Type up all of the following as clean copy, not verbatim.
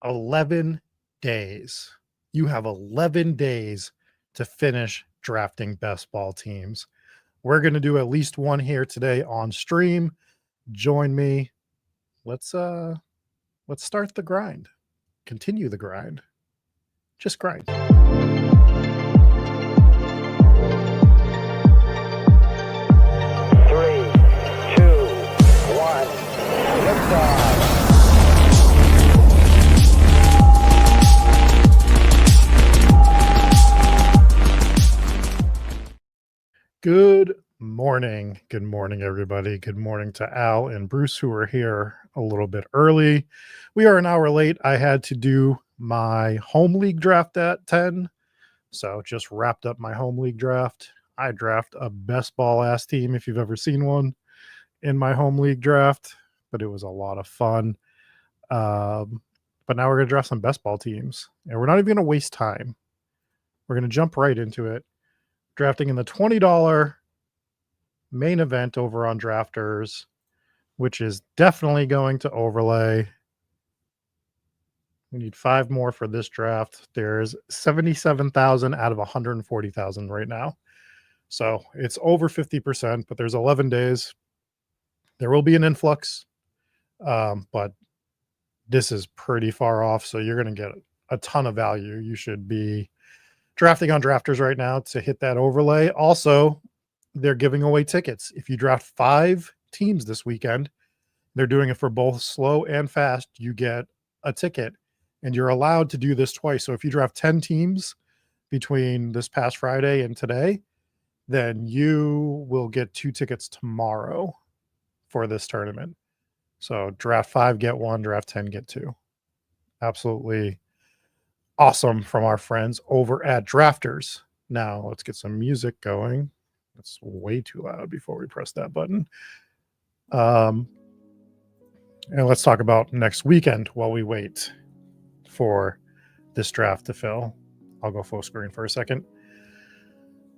11 days. You have 11 days to finish drafting best ball teams. We're going to do at least one here today on stream. Join me. Let's start the grind. Continue the grind. Just grind. 3, 2, 1, liftoff. Good morning. Good morning, everybody. Good morning to Al and Bruce, who are here a little bit early. We are an hour late. I had to do my home league draft at 10. So just wrapped up my home league draft. I draft a best ball ass team if you've ever seen one in my home league draft, but it was a lot of fun. But now we're going to draft some best ball teams, and we're not even going to waste time. We're going to jump right into it. Drafting in the $20 main event over on Drafters, which is definitely going to overlay. We need 5 more for this draft. There's 77,000 out of 140,000 right now. So it's over 50%, but there's 11 days. There will be an influx, but this is pretty far off. So you're going to get a ton of value. You should be drafting on Drafters right now to hit that overlay. Also, they're giving away tickets. If you draft 5 teams this weekend, they're doing it for both slow and fast. You get a ticket, and you're allowed to do this twice. So if you draft 10 teams between this past Friday and today, then you will get 2 tickets tomorrow for this tournament. So draft 5, get 1, draft 10, get 2. Absolutely awesome from our friends over at Drafters. Now let's get some music going. It's way too loud before we press that button. And let's talk about next weekend while we wait for this draft to fill. I'll go full screen for a second.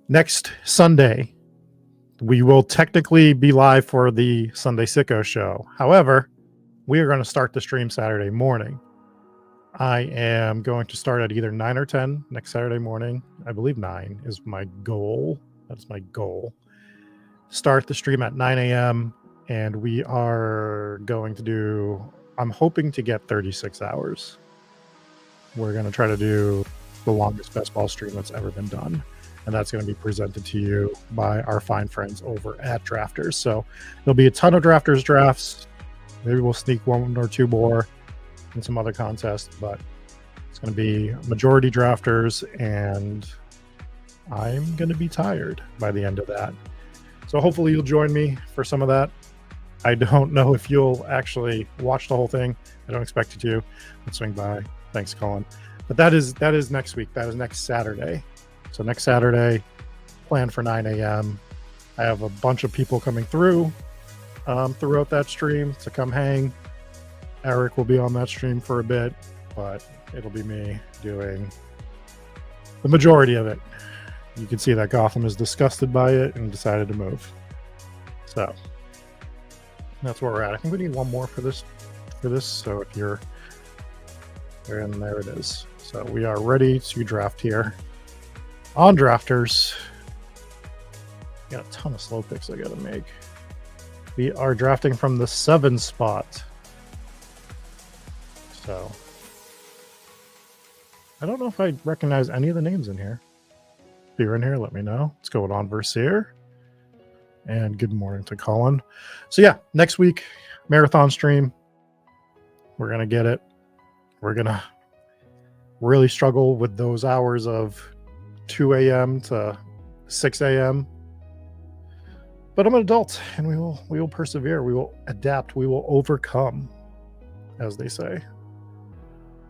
Next Sunday, we will technically be live for the Sunday Sicko show. However, we are going to start the stream Saturday morning. I am going to start at either 9 or 10 next Saturday morning. I believe 9 is my goal. That's my goal. Start the stream at 9 a.m. and we are going to do, I'm hoping to get 36 hours. We're going to try to do the longest best ball stream that's ever been done. And that's going to be presented to you by our fine friends over at Drafters. So there'll be a ton of Drafters drafts. Maybe we'll sneak 1 or 2 more and some other contests, but it's going to be majority Drafters, and I'm going to be tired by the end of that. So hopefully you'll join me for some of that. I don't know if you'll actually watch the whole thing. I don't expect you to. Let's swing by. Thanks, Colin. But that is next week. That is next Saturday. So next Saturday, plan for 9 a.m. I have a bunch of people coming through throughout that stream to come hang. Eric will be on that stream for a bit, but it'll be me doing the majority of it. You can see that Gotham is disgusted by it and decided to move. So that's where we're at. I think we need 1 more for this. So if you're there, and there it is. So we are ready to draft here on Drafters. Got a ton of slow picks I got to make. We are drafting from the 7 spot. So I don't know if I recognize any of the names in here. If you're in here, let me know. What's going on, Versier? And good morning to Colin. So yeah, next week, marathon stream. We're going to get it. We're going to really struggle with those hours of 2 a.m. to 6 a.m. But I'm an adult, and we will persevere. We will adapt. We will overcome, as they say.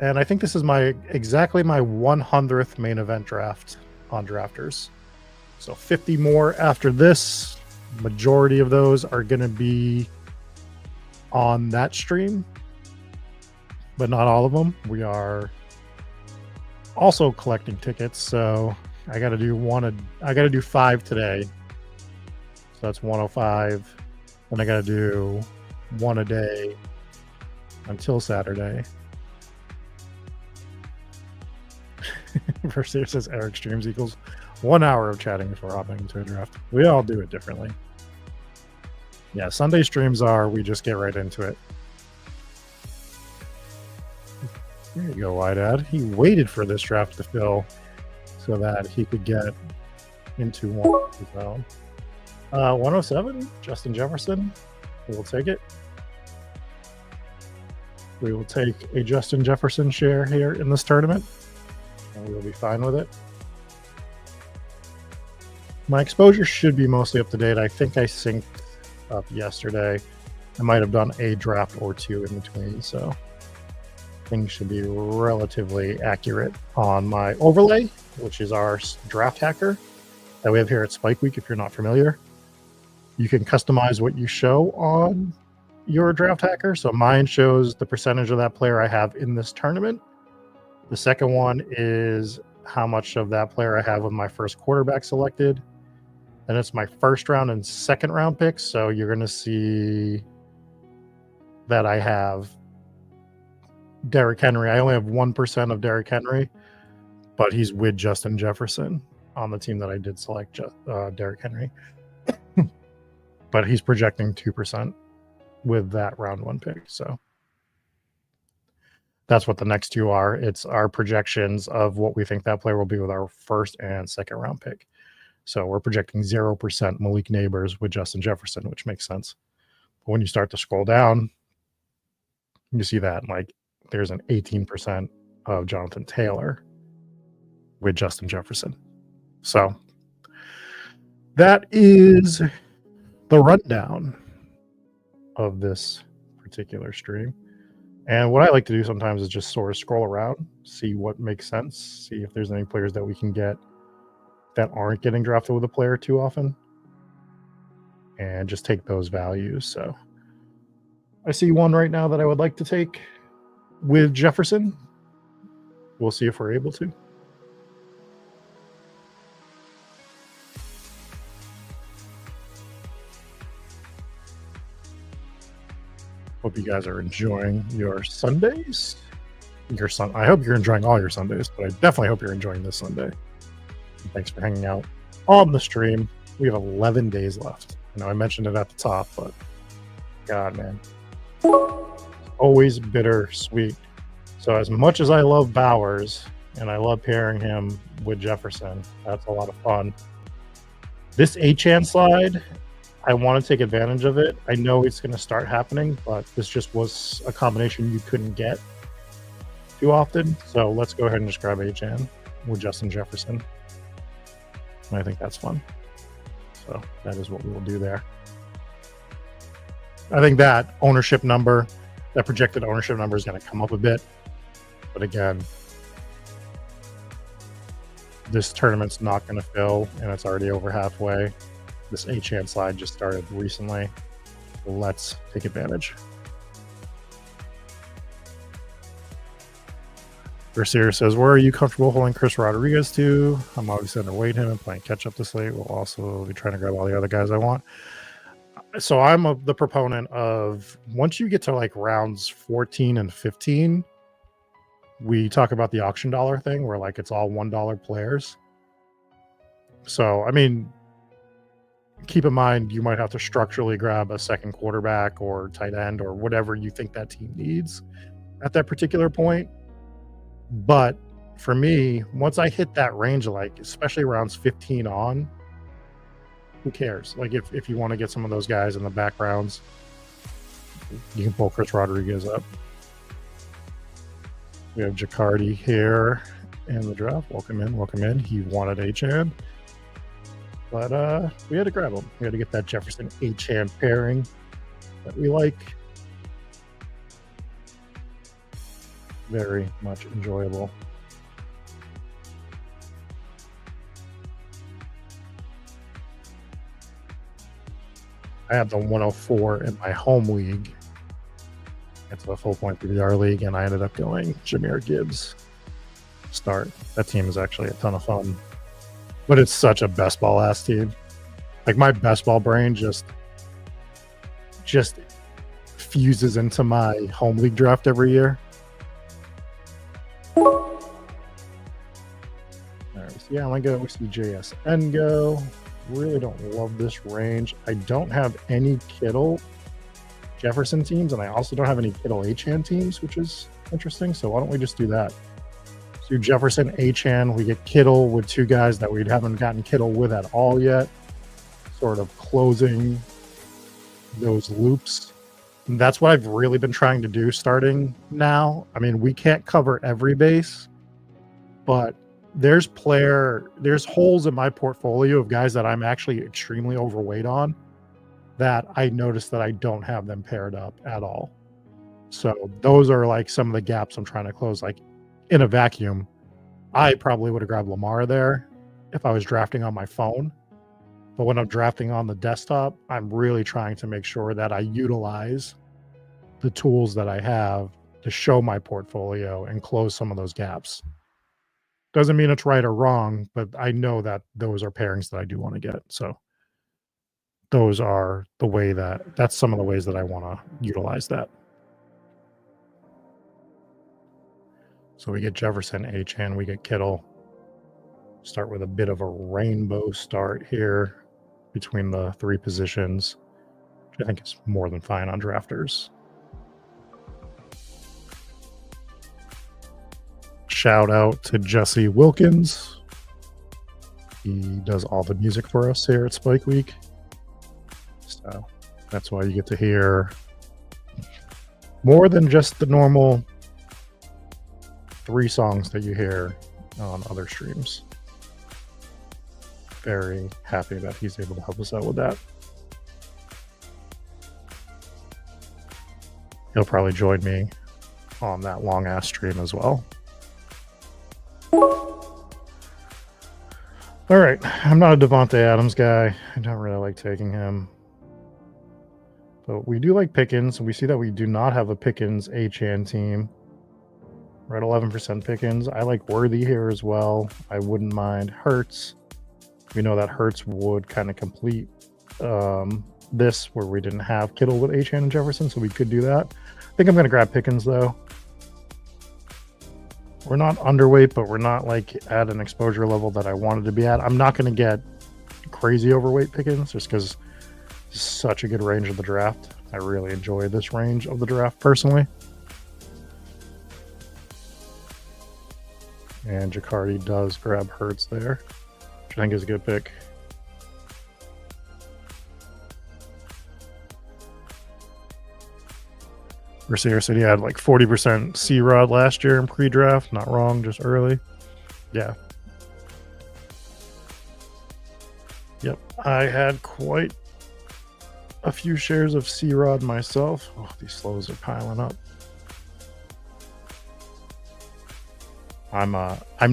And I think this is exactly my 100th main event draft on Drafters. So 50 more after this. Majority of those are going to be on that stream, but not all of them. We are also collecting tickets, so I got to do 5 today. So that's 105. And I got to do 1 a day until Saturday. First says Eric streams equals 1 hour of chatting before hopping into a draft. We all do it differently. Yeah, Sunday streams are, we just get right into it. There you go, Wydad. He waited for this draft to fill so that he could get into one of his own. 107, Justin Jefferson. We will take it. We will take a Justin Jefferson share here in this tournament, and we will be fine with it. My exposure should be mostly up to date. I think I synced up yesterday. I might have done a draft or two in between, so things should be relatively accurate on my overlay, which is our draft hacker that we have here at Spike Week. If you're not familiar, you can customize what you show on your draft hacker. So mine shows the percentage of that player I have in this tournament. The second one is how much of that player I have with my first quarterback selected. And it's my first round and second round picks. So you're going to see that I have Derrick Henry. I only have 1% of Derrick Henry, but he's with Justin Jefferson on the team that I did select Derrick Henry. But he's projecting 2% with that round one pick. So that's what the next two are. It's our projections of what we think that player will be with our first and second round pick. So we're projecting 0% Malik Neighbors with Justin Jefferson, which makes sense. But when you start to scroll down, you see that like there's an 18% of Jonathan Taylor with Justin Jefferson. So that is the rundown of this particular stream. And what I like to do sometimes is just sort of scroll around, see what makes sense, see if there's any players that we can get that aren't getting drafted with a player too often, and just take those values. So I see one right now that I would like to take with Jefferson. We'll see if we're able to. Hope you guys are enjoying your Sundays. I hope you're enjoying all your Sundays, but I definitely hope you're enjoying this Sunday. And thanks for hanging out on the stream. We have 11 days left. I know I mentioned it at the top, but God, man. Always bittersweet. So as much as I love Bowers, and I love pairing him with Jefferson, that's a lot of fun. This A-Chan slide, I want to take advantage of it. I know it's going to start happening, but this just was a combination you couldn't get too often. So let's go ahead and just grab A-Chan with Justin Jefferson. And I think that's fun. So that is what we will do there. I think that ownership number, that projected ownership number is going to come up a bit. But again, this tournament's not going to fill, and it's already over halfway. This A-Chan slide just started recently. Let's take advantage. Berseer says, where are you comfortable holding Chris Rodriguez to? I'm obviously going to wait him and playing catch up this late. We'll also be trying to grab all the other guys I want. So I'm the proponent of once you get to like rounds 14 and 15, we talk about the auction dollar thing where like it's all $1 players. So, I mean, keep in mind, you might have to structurally grab a second quarterback or tight end or whatever you think that team needs at that particular point. But for me, once I hit that range, like especially rounds 15 on, who cares? Like if you want to get some of those guys in the backgrounds, you can pull Chris Rodriguez up. We have Jacardi here in the draft. Welcome in, welcome in. He wanted A-Chan. But we had to grab him. We had to get that Jefferson A-Chan pairing that we like. Very much enjoyable. I have the 104 in my home league. It's a full point PPR league, and I ended up going Jahmyr Gibbs start. That team is actually a ton of fun. But it's such a best ball ass team. Like my best ball brain just fuses into my home league draft every year. So yeah, I'm going to go see JSN go. Really don't love this range. I don't have any Kittle Jefferson teams, and I also don't have any Kittle Achan teams, which is interesting. So why don't we just do that? So Jefferson, Achan, we get Kittle with two guys that we haven't gotten Kittle with at all yet, sort of closing those loops. And that's what I've really been trying to do starting now. I mean, we can't cover every base, but there's holes in my portfolio of guys that I'm actually extremely overweight on that I noticed that I don't have them paired up at all. So those are like some of the gaps I'm trying to close. Like in a vacuum, I probably would have grabbed Lamar there if I was drafting on my phone. But when I'm drafting on the desktop, I'm really trying to make sure that I utilize the tools that I have to show my portfolio and close some of those gaps. Doesn't mean it's right or wrong, but I know that those are pairings that I do want to get. So those are that's some of the ways that I want to utilize that. So we get Jefferson, Achan, we get Kittle. Start with a bit of a rainbow start here between the three positions, which I think is more than fine on drafters. Shout out to Jesse Wilkins. He does all the music for us here at Spike Week. So that's why you get to hear more than just the normal 3 songs that you hear on other streams. Very happy that he's able to help us out with that. He'll probably join me on that long ass stream as well. All right, I'm not a Devontae Adams guy. I don't really like taking him. But we do like Pickens. We see that we do not have a Pickens Achan team. We're at 11% Pickens. I like Worthy here as well. I wouldn't mind Hurts. We know that Hurts would kind of complete this where we didn't have Kittle with Achan and Jefferson, so we could do that. I think I'm going to grab Pickens, though. We're not underweight, but we're not like at an exposure level that I wanted to be at. I'm not going to get crazy overweight Pickens just because it's such a good range of the draft. I really enjoy this range of the draft personally. And Jacardi does grab Hurts there, which I think is a good pick. Mercier said he had like 40% C-Rod last year in pre-draft. Not wrong, just early. Yeah. Yep, I had quite a few shares of C-Rod myself. Oh, these slows are piling up. I'm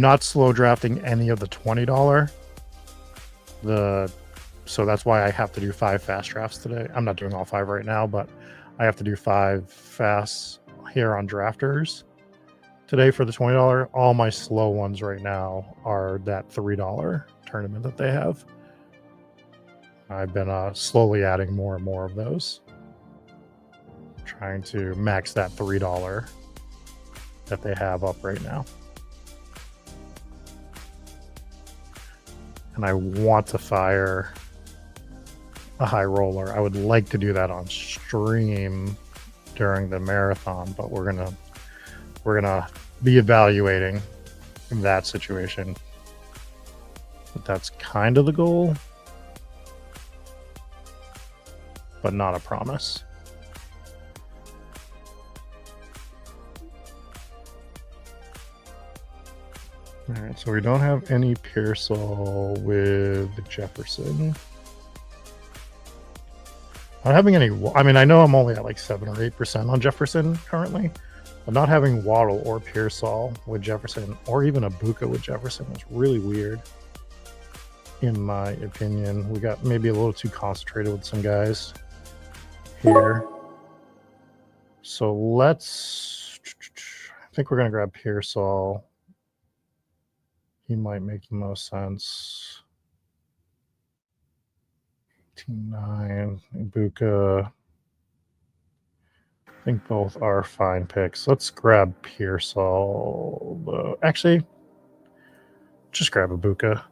not slow drafting any of the $20. So that's why I have to do 5 fast drafts today. I'm not doing all 5 right now, but I have to do 5 fasts here on drafters today for the $20. All my slow ones right now are that $3 tournament that they have. I've been slowly adding more and more of those, trying to max that $3 that they have up right now. And I want to fire a high roller. I would like to do that on stream during the marathon, but we're gonna be evaluating that situation. But that's kind of the goal, but not a promise. All right, so we don't have any Pearsall with Jefferson. Not having any, I mean, I know I'm only at like 7 or 8% on Jefferson currently, but not having Waddle or Pearsall with Jefferson or even Ibuka with Jefferson is really weird, in my opinion. We got maybe a little too concentrated with some guys here. So I think we're going to grab Pearsall. He might make the most sense. 9, Ibuka. I think both are fine picks. Let's grab Pearsall. Actually, just grab a Buka.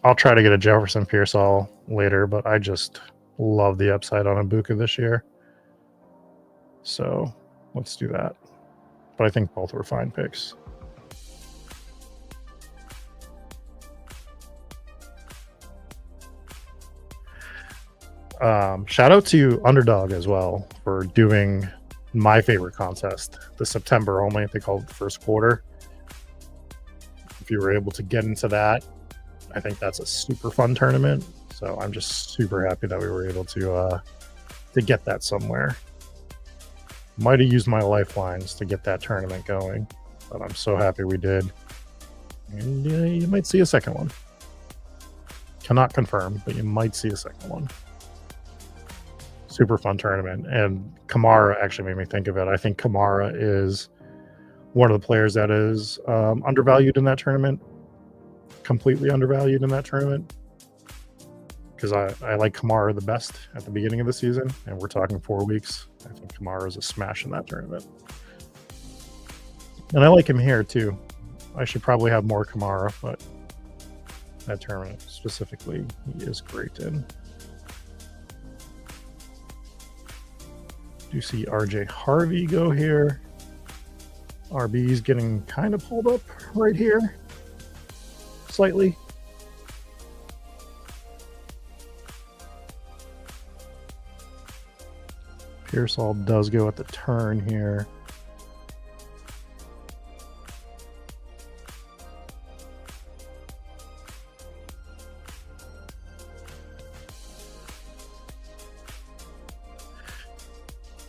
I'll try to get a Jefferson Pearsall later, but I just love the upside on a Buka this year. So let's do that. But I think both were fine picks. Shout out to Underdog as well for doing my favorite contest, the September only. They call it the first quarter. If you were able to get into that, I think that's a super fun tournament. So I'm just super happy that we were able to get that somewhere. Might have used my lifelines to get that tournament going, but I'm so happy we did. And you might see a second one. Cannot confirm, but you might see a second one. Super fun tournament. And Kamara actually made me think of it. I think Kamara is one of the players that is undervalued in that tournament. Completely undervalued in that tournament. Because I like Kamara the best at the beginning of the season, and we're talking 4 weeks. I think Kamara is a smash in that tournament. And I like him here too. I should probably have more Kamara, but that tournament specifically, he is great in. Do you see RJ Harvey go here? RB's getting kind of pulled up right here, slightly. Pearsall does go at the turn here.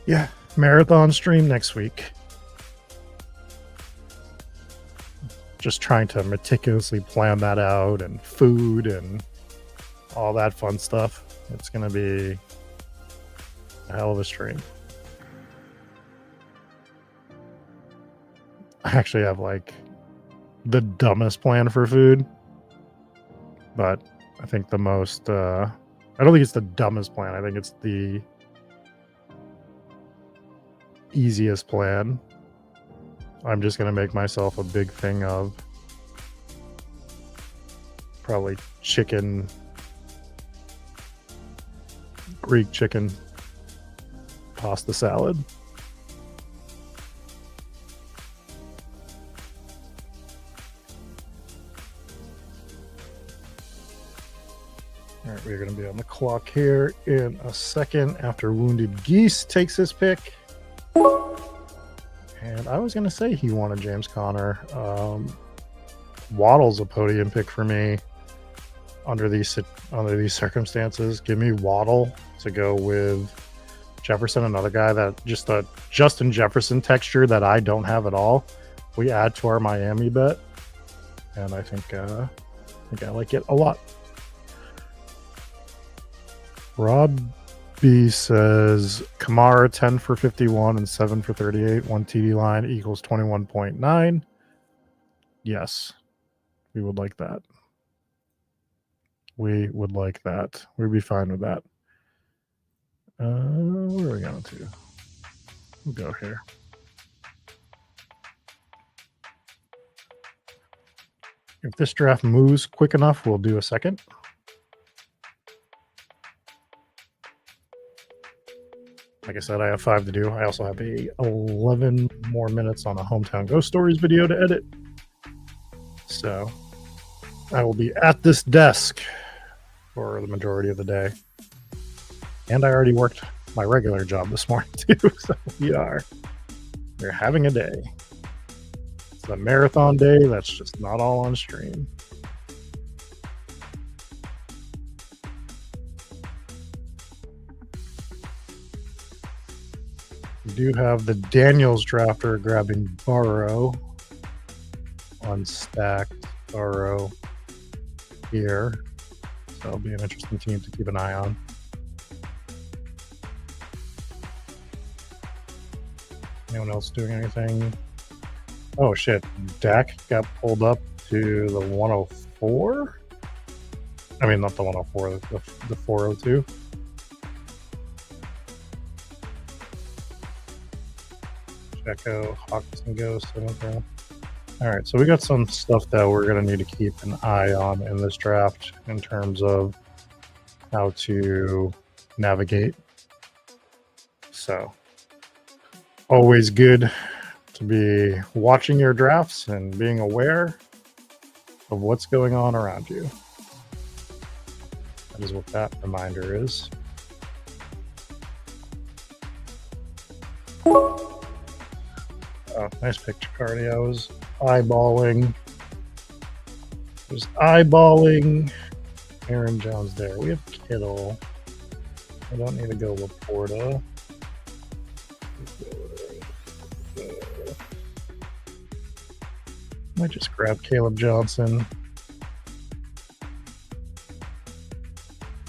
Yeah, marathon stream next week. Just trying to meticulously plan that out, and food and all that fun stuff. It's going to be a hell of a stream. I actually have like the dumbest plan for food, but I think the most I don't think it's the dumbest plan. I think it's the easiest plan. I'm just going to make myself a big thing of probably chicken, Greek chicken pasta salad. All right, we're going to be on the clock here in a second after Wounded Geese takes his pick. And I was going to say he wanted James Conner. Waddle's a podium pick for me under these circumstances. Give me Waddle to go with Jefferson, another guy that just a Justin Jefferson texture that I don't have at all. We add to our Miami bet, and I think I like it a lot. Rob B says Kamara 10 for 51 and 7 for 38. 1 TD line equals 21.9. Yes, we would like that. We would like that. We'd be fine with that. Where are we going to? We'll go here. If this draft moves quick enough, we'll do a second. Like I said, I have 5 to do. I also have 11 more minutes on a Hometown Ghost Stories video to edit. So I will be at this desk for the majority of the day. And I already worked my regular job this morning too. So we're having a day. It's a marathon day that's just not all on stream. We do have the Daniels drafter grabbing Burrow, unstacked Burrow here. So it'll be an interesting team to keep an eye on. Anyone else doing anything? Oh shit, Dak got pulled up to the 104? I mean, not the 104, the 402. Echo, Hawkinson goes 7th round. All right, so we got some stuff that we're going to need to keep an eye on in this draft in terms of how to navigate. So, always good to be watching your drafts and being aware of what's going on around you. That is what that reminder is. Oh, nice picture, Cardi. I was eyeballing Aaron Jones there. We have Kittle. I don't need to go Laporta. Might just grab Caleb Johnson.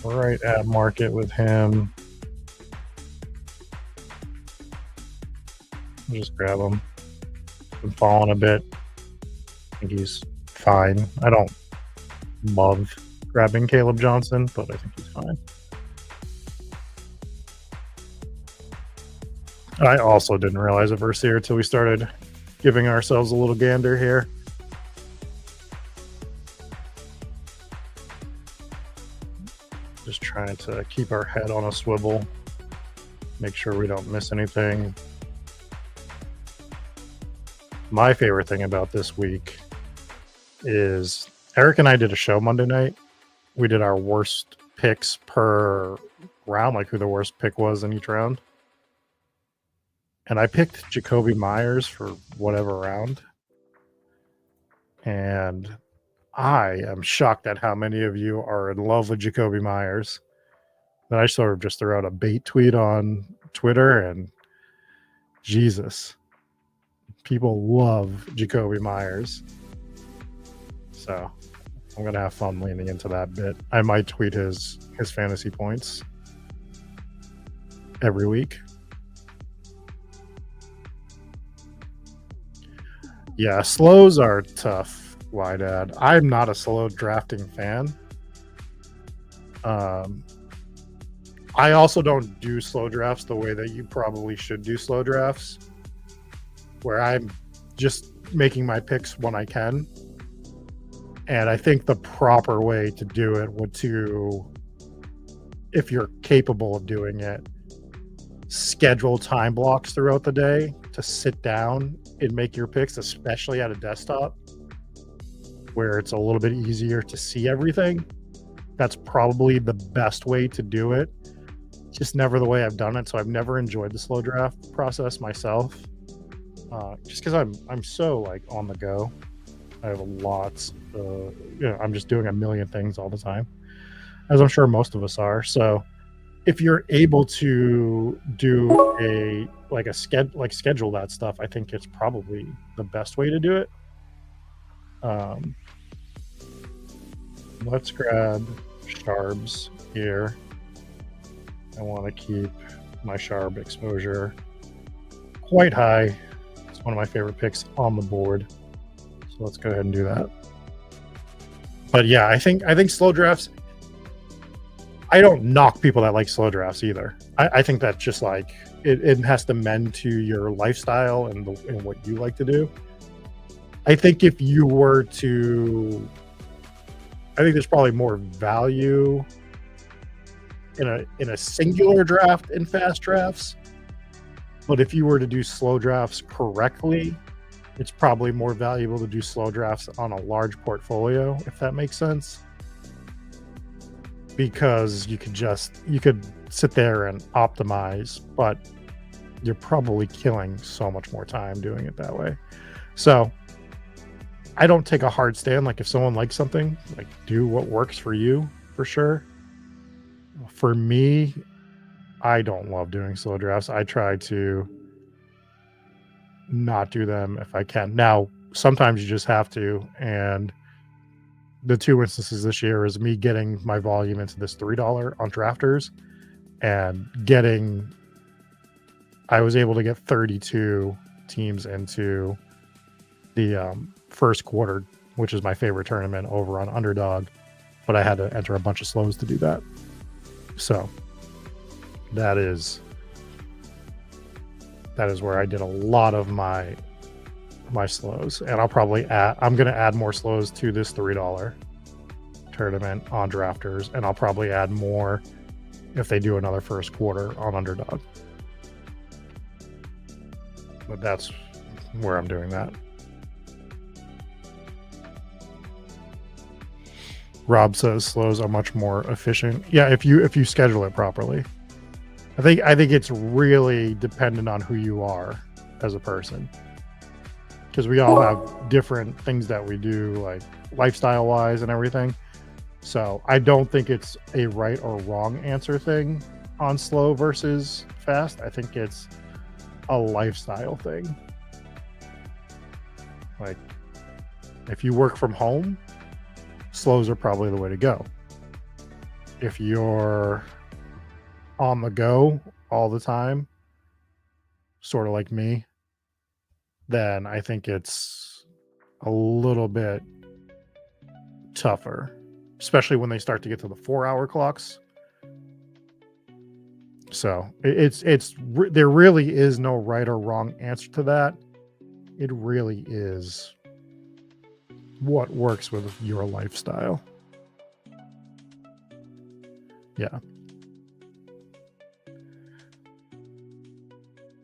Right at market with him. Just grab him. Been falling a bit. I think he's fine. I don't love grabbing Caleb Johnson, but I think he's fine. I also didn't realize it first year until we started giving ourselves a little gander here. Just trying to keep our head on a swivel, make sure we don't miss anything. My favorite thing about this week is Eric and I did a show Monday night. We did our worst picks per round, like who the worst pick was in each round. And I picked Jacoby Myers for whatever round. And I am shocked at how many of you are in love with Jacoby Myers. And I sort of just threw out a bait tweet on Twitter, and Jesus, people love Jacoby Myers. So I'm going to have fun leaning into that bit. I might tweet his fantasy points every week. Yeah, slows are tough, Wydad. I'm not a slow drafting fan. I also don't do slow drafts the way that you probably should do slow drafts, where I'm just making my picks when I can. And I think the proper way to do it would to, if you're capable of doing it, schedule time blocks throughout the day to sit down and make your picks, especially at a desktop where it's a little bit easier to see everything. That's probably the best way to do it. Just never the way I've done it. So I've never enjoyed the slow draft process myself. Just because I'm so like on the go. I have lots. I'm just doing a million things all the time, as I'm sure most of us are. So if you're able to do schedule that stuff, I think it's probably the best way to do it. Let's grab Sharbs here. I want to keep my Sharb exposure quite high. It's one of my favorite picks on the board. So let's go ahead and do that. But yeah, I think slow drafts, I don't knock people that like slow drafts either. I think that just like it has to mend to your lifestyle and what you like to do. I think if you were to, I think there's probably more value in a singular draft in fast drafts. But if you were to do slow drafts correctly, it's probably more valuable to do slow drafts on a large portfolio, if that makes sense. Because you could sit there and optimize, but you're probably killing so much more time doing it that way. So I don't take a hard stand. Like if someone likes something, like do what works for you, for sure. For me, I don't love doing slow drafts. I try to not do them if I can. Now, sometimes you just have to, and the two instances this year is me getting my volume into this $3 on drafters and I was able to get 32 teams into the first quarter, which is my favorite tournament over on Underdog, but I had to enter a bunch of slows to do that. So that is where I did a lot of my my slows, and I'm going to add more slows to this $3 tournament on drafters, and I'll probably add more if they do another first quarter on underdog. But that's where I'm doing that. Rob says slows are much more efficient. Yeah, if you schedule it properly. I think it's really dependent on who you are as a person, because we all have different things that we do, like lifestyle wise and everything. So I don't think it's a right or wrong answer thing on slow versus fast. I think it's a lifestyle thing. Like, if you work from home, slows are probably the way to go. If you're on the go all the time, sort of like me, then I think it's a little bit tougher, especially when they start to get to the 4-hour clocks. So there really is no right or wrong answer to that. It really is what works with your lifestyle. Yeah.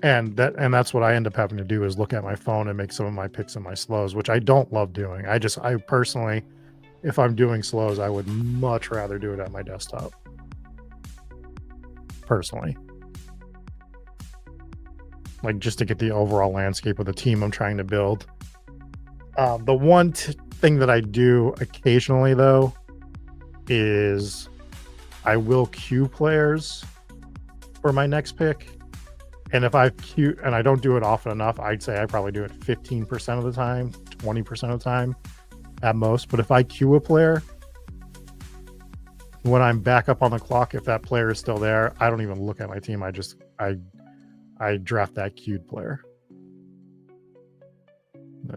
And that's what I end up having to do, is look at my phone and make some of my picks and my slows, which I don't love doing. I personally, if I'm doing slows, I would much rather do it at my desktop. Personally. Like, just to get the overall landscape of the team I'm trying to build. The one thing that I do occasionally, though, is I will queue players for my next pick. And if I queue, and I don't do it often enough, I'd say I probably do it 15% of the time, 20% of the time at most. But if I queue a player, when I'm back up on the clock, if that player is still there, I don't even look at my team. I draft that queued player.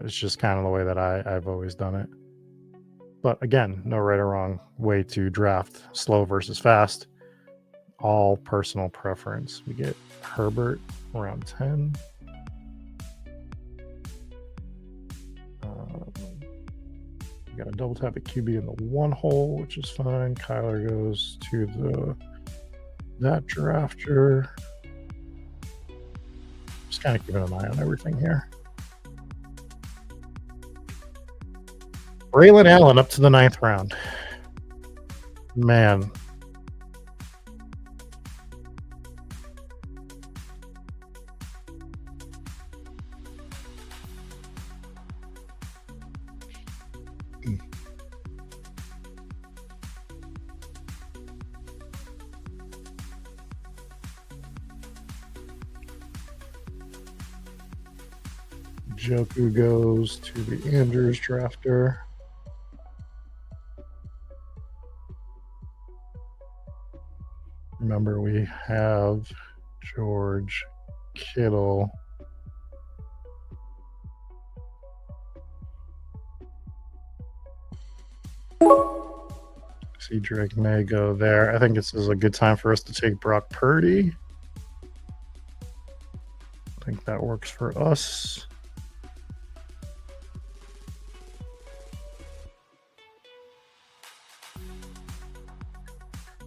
It's just kind of the way that I've always done it. But again, no right or wrong way to draft slow versus fast. All personal preference. We get Herbert around 10. We got a double tap at QB in the 1 hole, which is fine. Kyler goes to that drafter. Just kind of keeping an eye on everything here. Braylon Allen up to the 9th round. Man. Joku goes to the Andrews drafter. Remember, we have George Kittle. See, Drake may go there. I think this is a good time for us to take Brock Purdy. I think that works for us.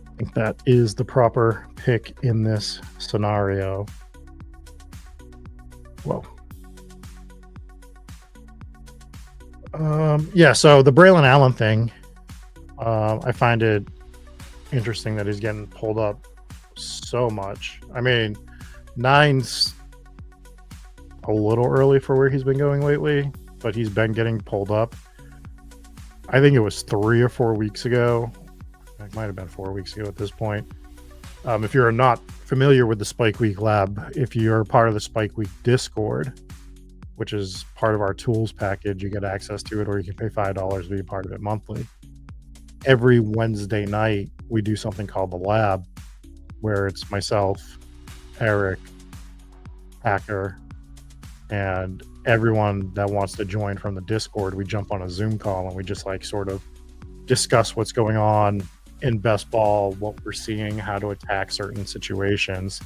I think that is the proper pick in this scenario. Whoa. Yeah, so the Braylon Allen thing, I find it interesting that he's getting pulled up so much. I mean, 9's a little early for where he's been going lately, but he's been getting pulled up. I think it was 3 or 4 weeks ago. It might have been 4 weeks ago at this point. If you're not familiar with the Spike Week Lab, if you're part of the Spike Week Discord, which is part of our tools package, you get access to it, or you can pay $5 to be a part of it monthly. Every Wednesday night, we do something called the Lab, where it's myself, Eric, Hacker, and everyone that wants to join from the Discord. We jump on a Zoom call and we just like sort of discuss what's going on in best ball, what we're seeing, how to attack certain situations.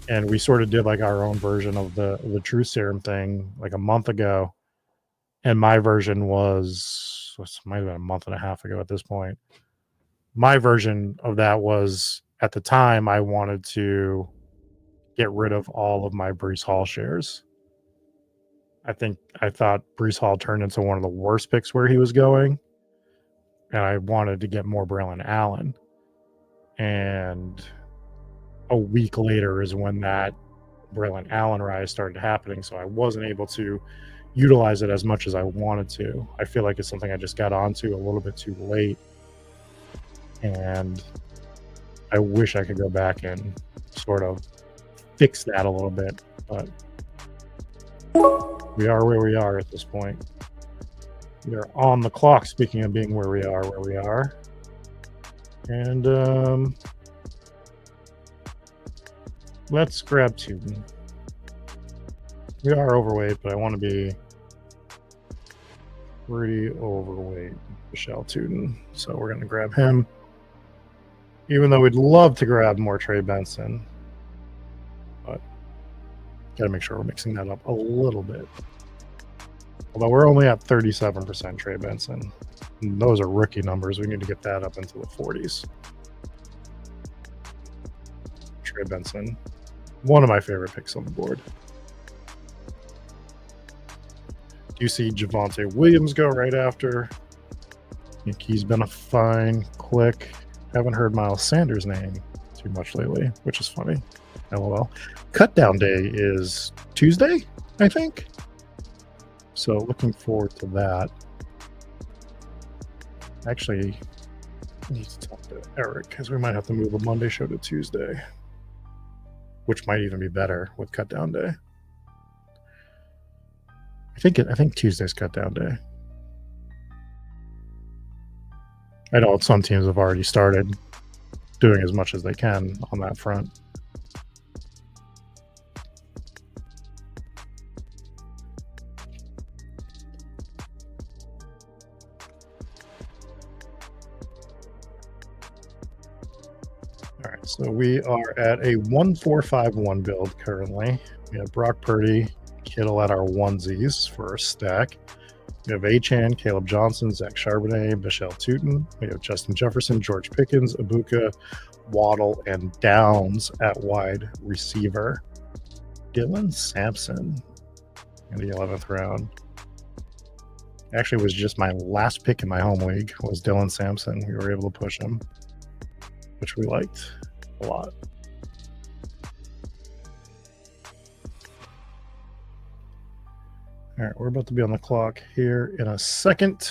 and we sort of did like our own version of the truth serum thing like a month ago. And my version was might have been a month and a half ago at this point. My version of that was at the time I wanted to get rid of all of my Brees Hall shares. I thought Brees Hall turned into one of the worst picks where he was going, and I wanted to get more Braylon Allen. And a week later is when that Braylon Allen rise started happening, so I wasn't able to utilize it as much as I wanted to. I feel like it's something I just got onto a little bit too late, and I wish I could go back and sort of fix that a little bit, but we are where we are at this point. We are on the clock, speaking of being where we are. And let's grab Tootin. We are overweight, but I want to be pretty overweight. Michelle Tootin. So we're going to grab him. Even though we'd love to grab more Trey Benson. But got to make sure we're mixing that up a little bit. Although we're only at 37% Trey Benson. And those are rookie numbers. We need to get that up into the 40s. Trey Benson. One of my favorite picks on the board. Do you see Javonte Williams go right after? I think he's been a fine click. Haven't heard Miles Sanders' name too much lately, which is funny. LOL. Cut down day is Tuesday, I think. So looking forward to that. Actually, I need to talk to Eric because we might have to move a Monday show to Tuesday, which might even be better with cut down day. I think Tuesday's cut down day. I know some teams have already started doing as much as they can on that front. All right, so we are at a 1-4-5-1 build currently. We have Brock Purdy, Kittle at our onesies for a stack. We have Achane, Caleb Johnson, Zach Charbonnet, Michelle Tootin. We have Justin Jefferson, George Pickens, Ibuka, Waddle, and Downs at wide receiver. Dylan Sampson in the 11th round. Actually, was just my last pick in my home league was Dylan Sampson. We were able to push him, which we liked a lot. All right, we're about to be on the clock here in a second.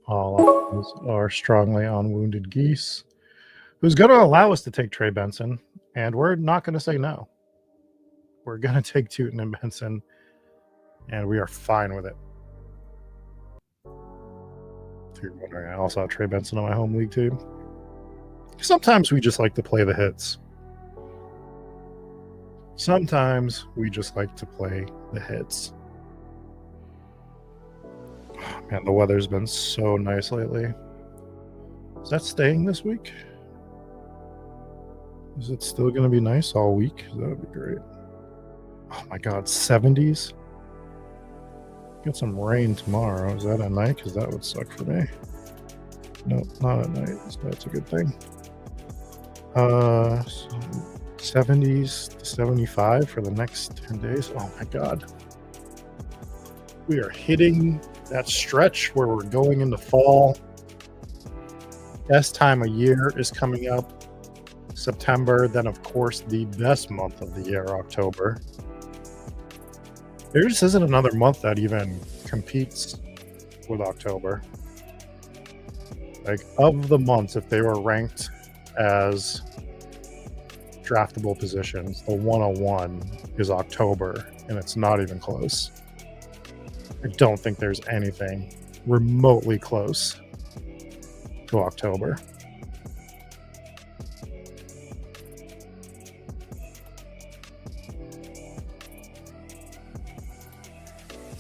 All eyes are strongly on Wounded Geese, who's going to allow us to take Trey Benson, and we're not going to say no. We're going to take Tootin and Benson, and we are fine with it. If you're wondering, I also have Trey Benson on my home league too. Sometimes we just like to play the hits. Sometimes we just like to play the hits. Oh, man, the weather's been so nice lately. Is that staying this week? Is it still going to be nice all week? That would be great. Oh my God, 70s? Get some rain tomorrow. Is that at night? Because that would suck for me. No, not at night. So that's a good thing. 70s to 75 for the next 10 days. Oh my God. We are hitting that stretch where we're going into fall. Best time of year is coming up. September, then of course the best month of the year, October. There just isn't another month that even competes with October. Like, of the months, if they were ranked as draftable positions, the 101 is October, and it's not even close. I don't think there's anything remotely close to October.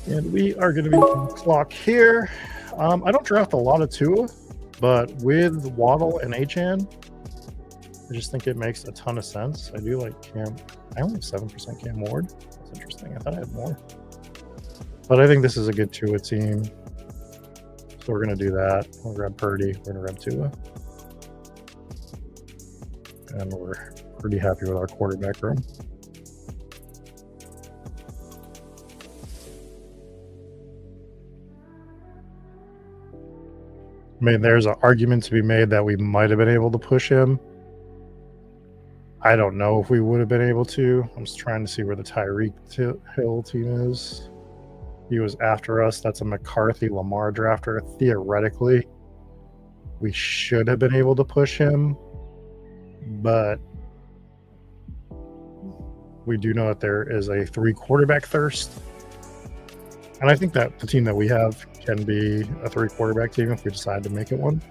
And we are going to be on the clock here. I don't draft a lot of Tua, but with Waddle and Achane, I just think it makes a ton of sense. I do like Cam. I only have 7% Cam Ward. That's interesting. I thought I had more. But I think this is a good Tua team. So we're going to do that. We'll grab Purdy. We're going to grab Tua. And we're pretty happy with our quarterback room. I mean, there's an argument to be made that we might have been able to push him. I don't know if we would have been able to. I'm just trying to see where the Tyreek Hill team is. He was after us. That's a McCarthy Lamar drafter. Theoretically, we should have been able to push him, but we do know that there is a 3 quarterback thirst. And I think that the team that we have can be a 3 quarterback team if we decide to make it one.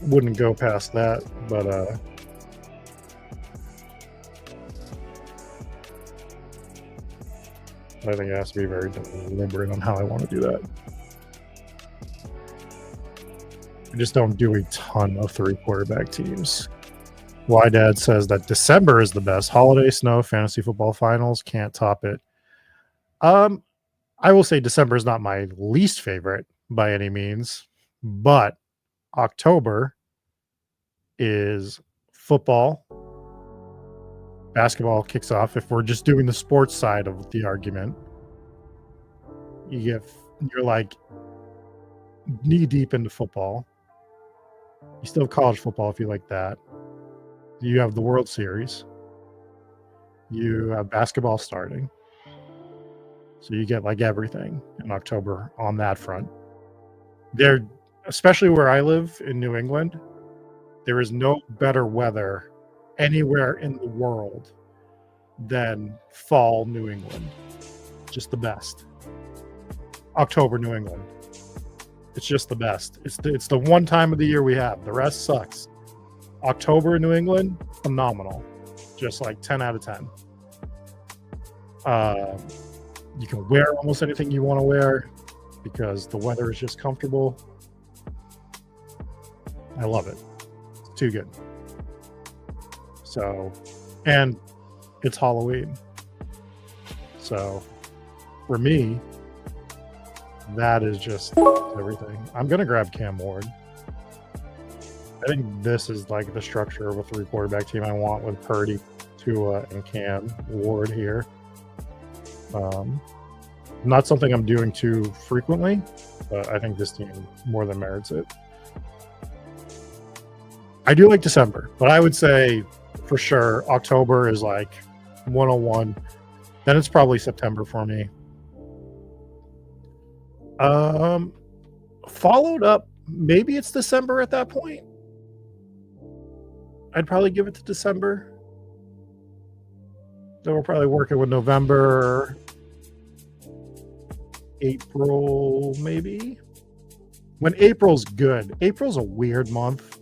Wouldn't go past that, but I think it has to be very deliberate on how I want to do that. I just don't do a ton of 3 quarterback teams. Y Dad says that December is the best. Holiday, snow, fantasy football finals, can't top it. I will say December is not my least favorite by any means, but October is football. Basketball kicks off. If we're just doing the sports side of the argument, you're like knee deep into football. You still have college football if you like that. You have the World Series. You have basketball starting. So you get like everything in October on that front. There, especially where I live in New England, there is no better weather anywhere in the world than fall New England. Just the best. October New England. It's just the best. It's the one time of the year we have. The rest sucks. October in New England, phenomenal. Just like 10 out of 10. You can wear almost anything you want to wear because the weather is just comfortable. I love it. It's too good. So, and it's Halloween. So, for me, that is just everything. I'm going to grab Cam Ward. I think this is like the structure of a 3 quarterback team I want with Purdy, Tua, and Cam Ward here. Not something I'm doing too frequently, but I think this team more than merits it. I do like December, but I would say for sure October is like 101. Then it's probably September for me. Followed up, maybe it's December at that point. I'd probably give it to December. Then we're probably working with November, April, maybe. When April's good. April's a weird month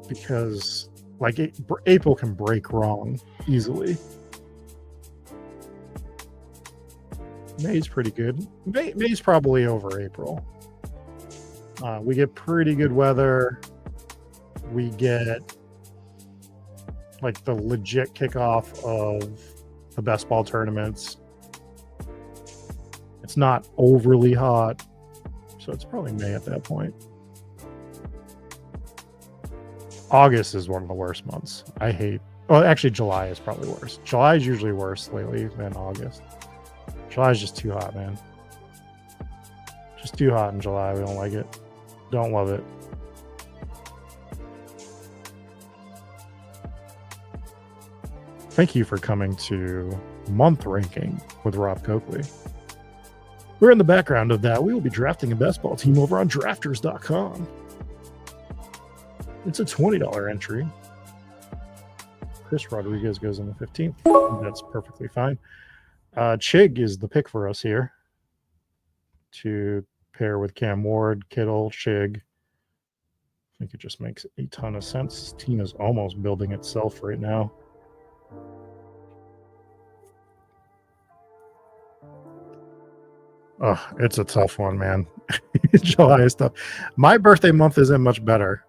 because like April can break wrong easily. May's pretty good. May's probably over April. We get pretty good weather. We get like the legit kickoff of the best ball tournaments. It's not overly hot, so it's probably May at that point. August is one of the worst months. Well, actually July is probably worse. July is usually worse lately than August. July is just too hot, man. Just too hot in July. We don't like it. Don't love it. Thank you for coming to month ranking with Rob Coakley. We're in the background of that. We will be drafting a best ball team over on drafters.com. It's a $20 entry. Chris Rodriguez goes in the 15th. That's perfectly fine. Chig is the pick for us here to pair with Cam Ward, Kittle, Chig. I think it just makes a ton of sense. This team is almost building itself right now. Oh, it's a tough one, man. July is tough. My birthday month isn't much better.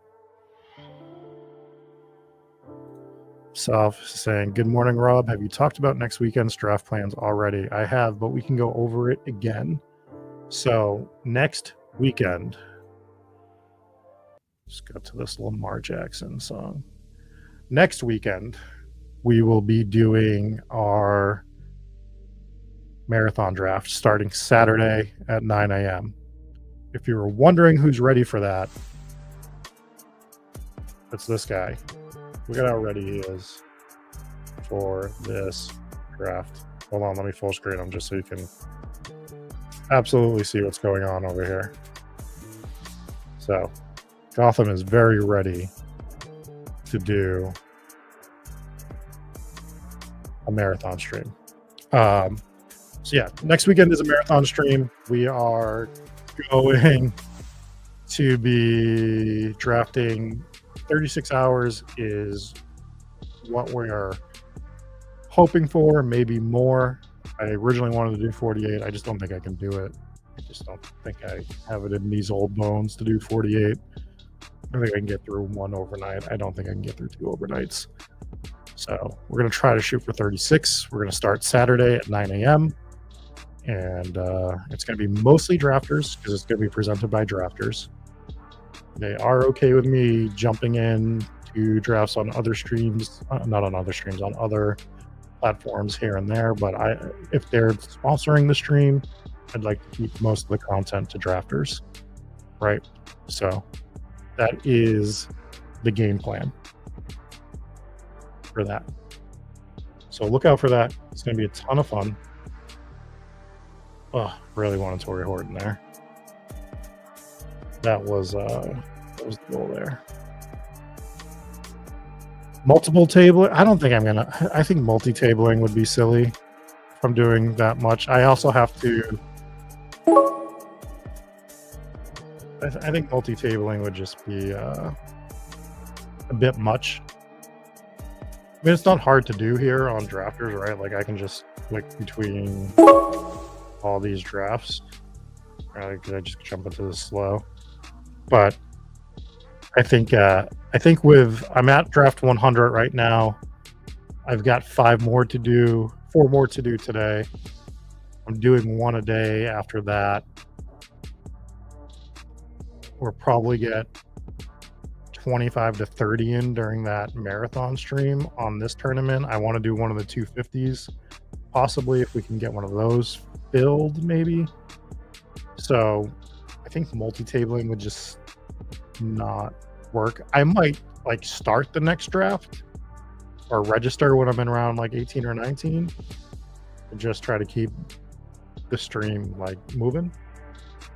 Self saying, good morning, Rob. Have you talked about next weekend's draft plans already? I have, but we can go over it again. So next weekend, let's go to this Lamar Jackson song. Next weekend, we will be doing our marathon draft starting Saturday at 9 a.m. If you were wondering who's ready for that, it's this guy. Look at how ready he is for this draft. Hold on, let me full screen him just so you can absolutely see what's going on over here. So, Gotham is very ready to do a marathon stream. So yeah, next weekend is a marathon stream. We are going to be drafting 36 hours is what we are hoping for, maybe more. I originally wanted to do 48. I just don't think I can do it. I just don't think I have it in these old bones to do 48. I think I can get through one overnight. I don't think I can get through two overnights. So we're going to try to shoot for 36. We're going to start Saturday at 9 a.m. And it's going to be mostly drafters because it's going to be presented by drafters. They are okay with me jumping in to drafts on other streams, not on other streams, on other platforms here and there. But if they're sponsoring the stream, I'd like to keep most of the content to drafters, right? So that is the game plan for that. So look out for that. It's going to be a ton of fun. Oh, really wanted Torrey Horton there. That was the goal there. Multiple tabling. I don't think I'm gonna. I think multi-tabling would be silly if I'm doing that much. I also have to. I think multi-tabling would just be a bit much. I mean, it's not hard to do here on drafters, right? Like I can just click between all these drafts. Right? Could I just jump into the slow? But I think I'm at draft 100 right now. I've got 4 more to do today. I'm doing one a day after that. We'll probably get 25 to 30 in during that marathon stream on this tournament. I want to do one of the 250s, possibly if we can get one of those filled, maybe. So I think multi-tabling would just not work. I might like start the next draft or register when I'm in around like 18 or 19 and just try to keep the stream like moving,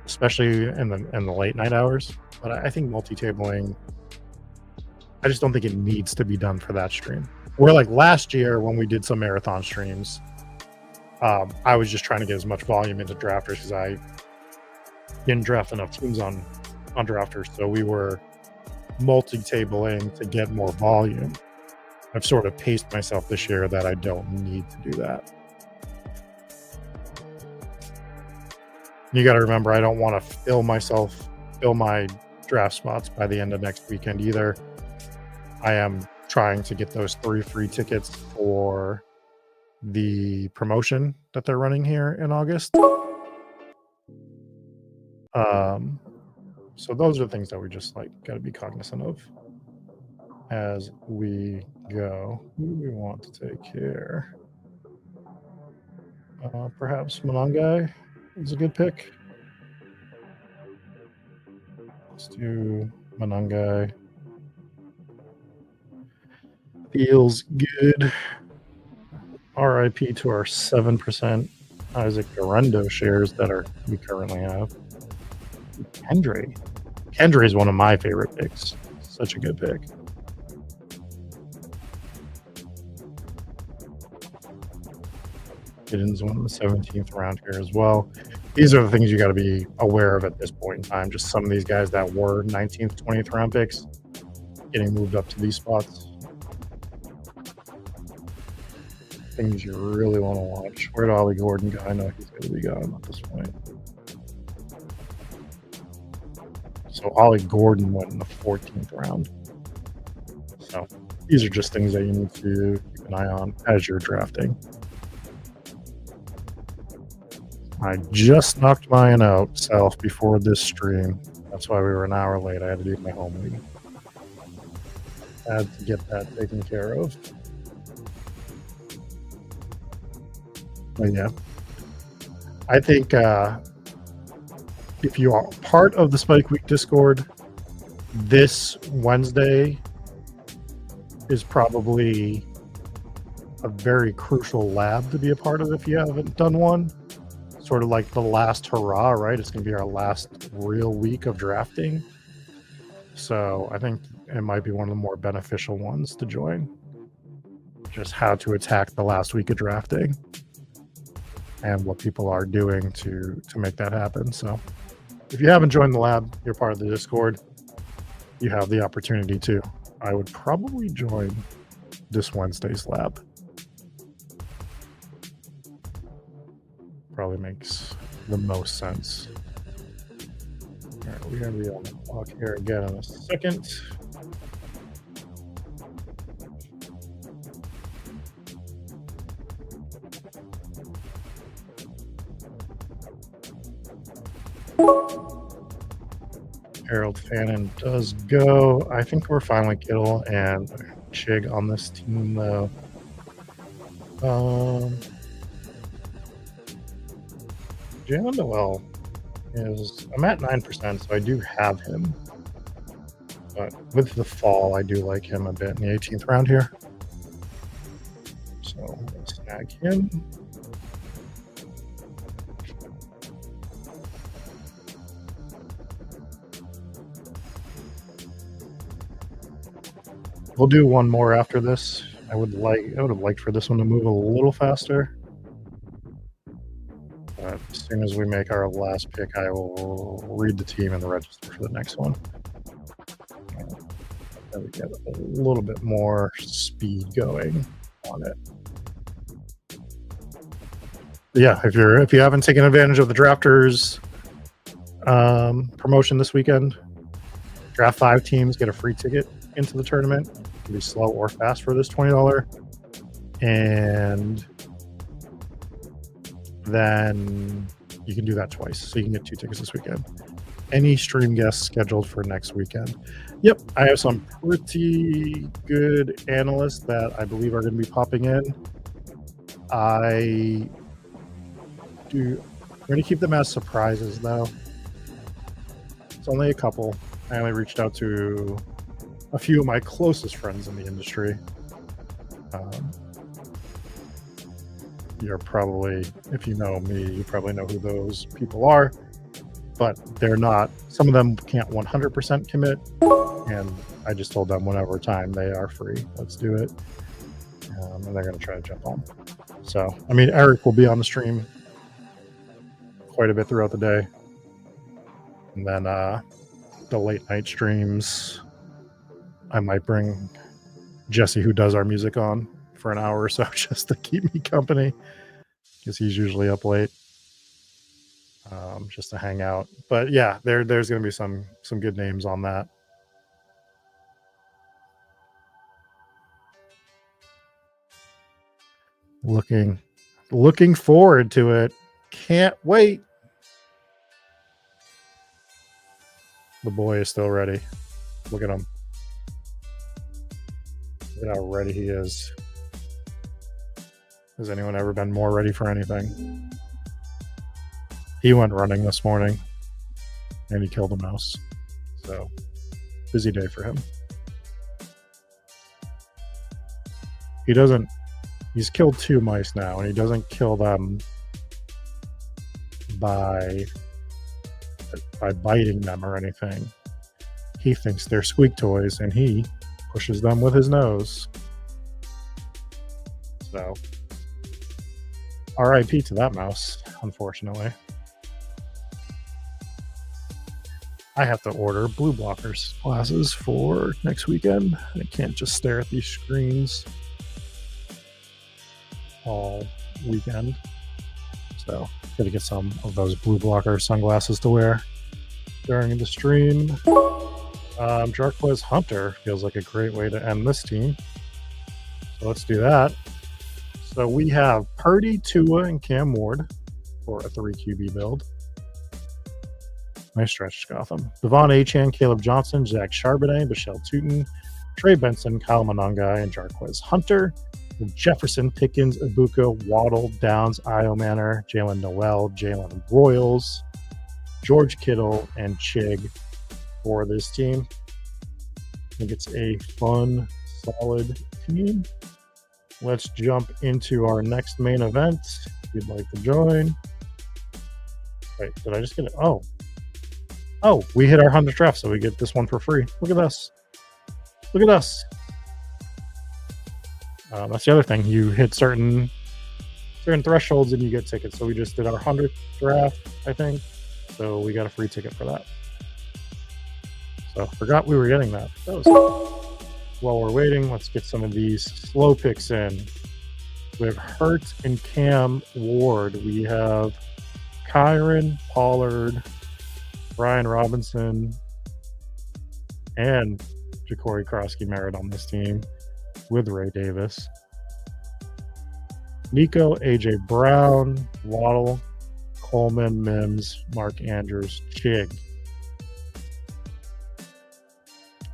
especially in the late night hours. But I think multi-tabling, I just don't think it needs to be done for that stream. Where like last year when we did some marathon streams, I was just trying to get as much volume into drafters because I didn't draft enough teams on drafters, so we were multi-tabling to get more volume. I've sort of paced myself this year that I don't need to do that. You got to remember, I don't want to fill my draft spots by the end of next weekend either. I am trying to get those 3 free tickets for the promotion that they're running here in August. So those are the things that we just like got to be cognizant of as we go. Who do we want to take here? Perhaps Monangai is a good pick. Let's do Monangai. Feels good. RIP to our 7% Isaac Garendo shares that we currently have. Kendre is one of my favorite picks. Such a good pick. Giddens won in the 17th round here as well. These are the things you got to be aware of at this point in time. Just some of these guys that were 19th, 20th round picks getting moved up to these spots. Things you really want to watch. Where'd Ollie Gordon go? I know he's going to be gone at this point. So Ollie Gordon went in the 14th round. So these are just things that you need to keep an eye on as you're drafting. I just knocked mine out self before this stream. That's why we were an hour late. I had to do my home league. I had to get that taken care of. But yeah, I think if you are part of the Spike Week Discord, this Wednesday is probably a very crucial lab to be a part of if you haven't done one. Sort of like the last hurrah, right? It's going to be our last real week of drafting. So I think it might be one of the more beneficial ones to join. Just how to attack the last week of drafting and what people are doing to make that happen. So if you haven't joined the lab, you're part of the Discord, you have the opportunity to. I would probably join this Wednesday's lab. Probably makes the most sense. All right, we're going to be on the clock here again in a second. Harold Fannin does go. I think we're fine with Kittle and Chig on this team, though. Jalen Noel is, I'm at 9%, so I do have him. But with the fall, I do like him a bit in the 18th round here. So we'll snag him. We'll do one more after this. I would have liked for this one to move a little faster. But as soon as we make our last pick, I will read the team and the register for the next one. Then we get a little bit more speed going on it. But yeah, if you haven't taken advantage of the drafters promotion this weekend, draft 5 teams, get a free ticket into the tournament. It can be slow or fast for this $20, and then you can do that twice, so you can get 2 tickets this weekend. Any stream guests scheduled for next weekend? Yep, I have some pretty good analysts that I believe are going to be popping in. I'm going to keep them as surprises, though. It's only a couple. I only reached out to a few of my closest friends in the industry. You're probably, if you know me, you probably know who those people are, but they're not, some of them can't 100% commit, and I just told them whenever time they are free, let's do it. And they're going to try to jump on. So, I mean, Eric will be on the stream quite a bit throughout the day. And then the late night streams, I might bring Jesse, who does our music, on for an hour or so just to keep me company, because he's usually up late, just to hang out. But yeah, there's going to be some good names on that. Looking forward to it. Can't wait. The boy is still ready. Look at him. Look at how ready he is. Has anyone ever been more ready for anything? He went running this morning and he killed a mouse. So, busy day for him. He's killed 2 mice now, and he doesn't kill them by biting them or anything. He thinks they're squeak toys, and he pushes them with his nose. So, RIP to that mouse, unfortunately. I have to order blue blockers glasses for next weekend. I can't just stare at these screens all weekend. So, gotta get some of those blue blocker sunglasses to wear. during the stream. Jarquez Hunter feels like a great way to end this team. So let's do that. So we have Purdy, Tua, and Cam Ward for a 3 QB build. Nice stretch, Gotham. Devon Achane, Caleb Johnson, Zach Charbonnet, Michelle Tootin, Trey Benson, Kyle Monangai, and Jarquez Hunter. Jefferson, Pickens, Ibuka, Waddle, Downs, Io Manor, Jalen Noel, Jalen Royals, George Kittle, and Chig for this team. I think it's a fun, solid team. Let's jump into our next main event. If you'd like to join. Wait, did I just get it? Oh, we hit our 100th draft, so we get this one for free. Look at this. Look at us. That's the other thing. You hit certain thresholds and you get tickets. So we just did our 100th draft, I think. So we got a free ticket for that. So forgot we were getting that. While we're waiting, let's get some of these slow picks in. We have Hurt and Cam Ward. We have Kyron Pollard, Brian Robinson, and Ja'Cory Krosky-Merritt on this team with Ray Davis. Nico, AJ Brown, Waddle, Coleman, Mims, Mark Andrews, Chig.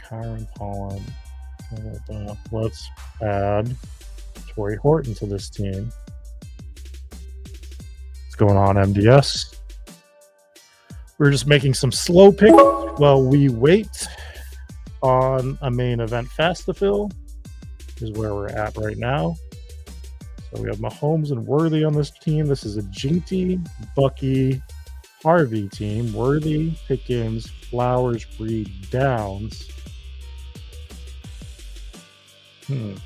Kyron Pollan. Let's add Torrey Horton to this team. What's going on, MDS? We're just making some slow picks while we wait on a main event fast to fill, is where we're at right now. So we have Mahomes and Worthy on this team. This is a Jinty, Bucky, Harvey team. Worthy, Pickens, Flowers, Reed, Downs. I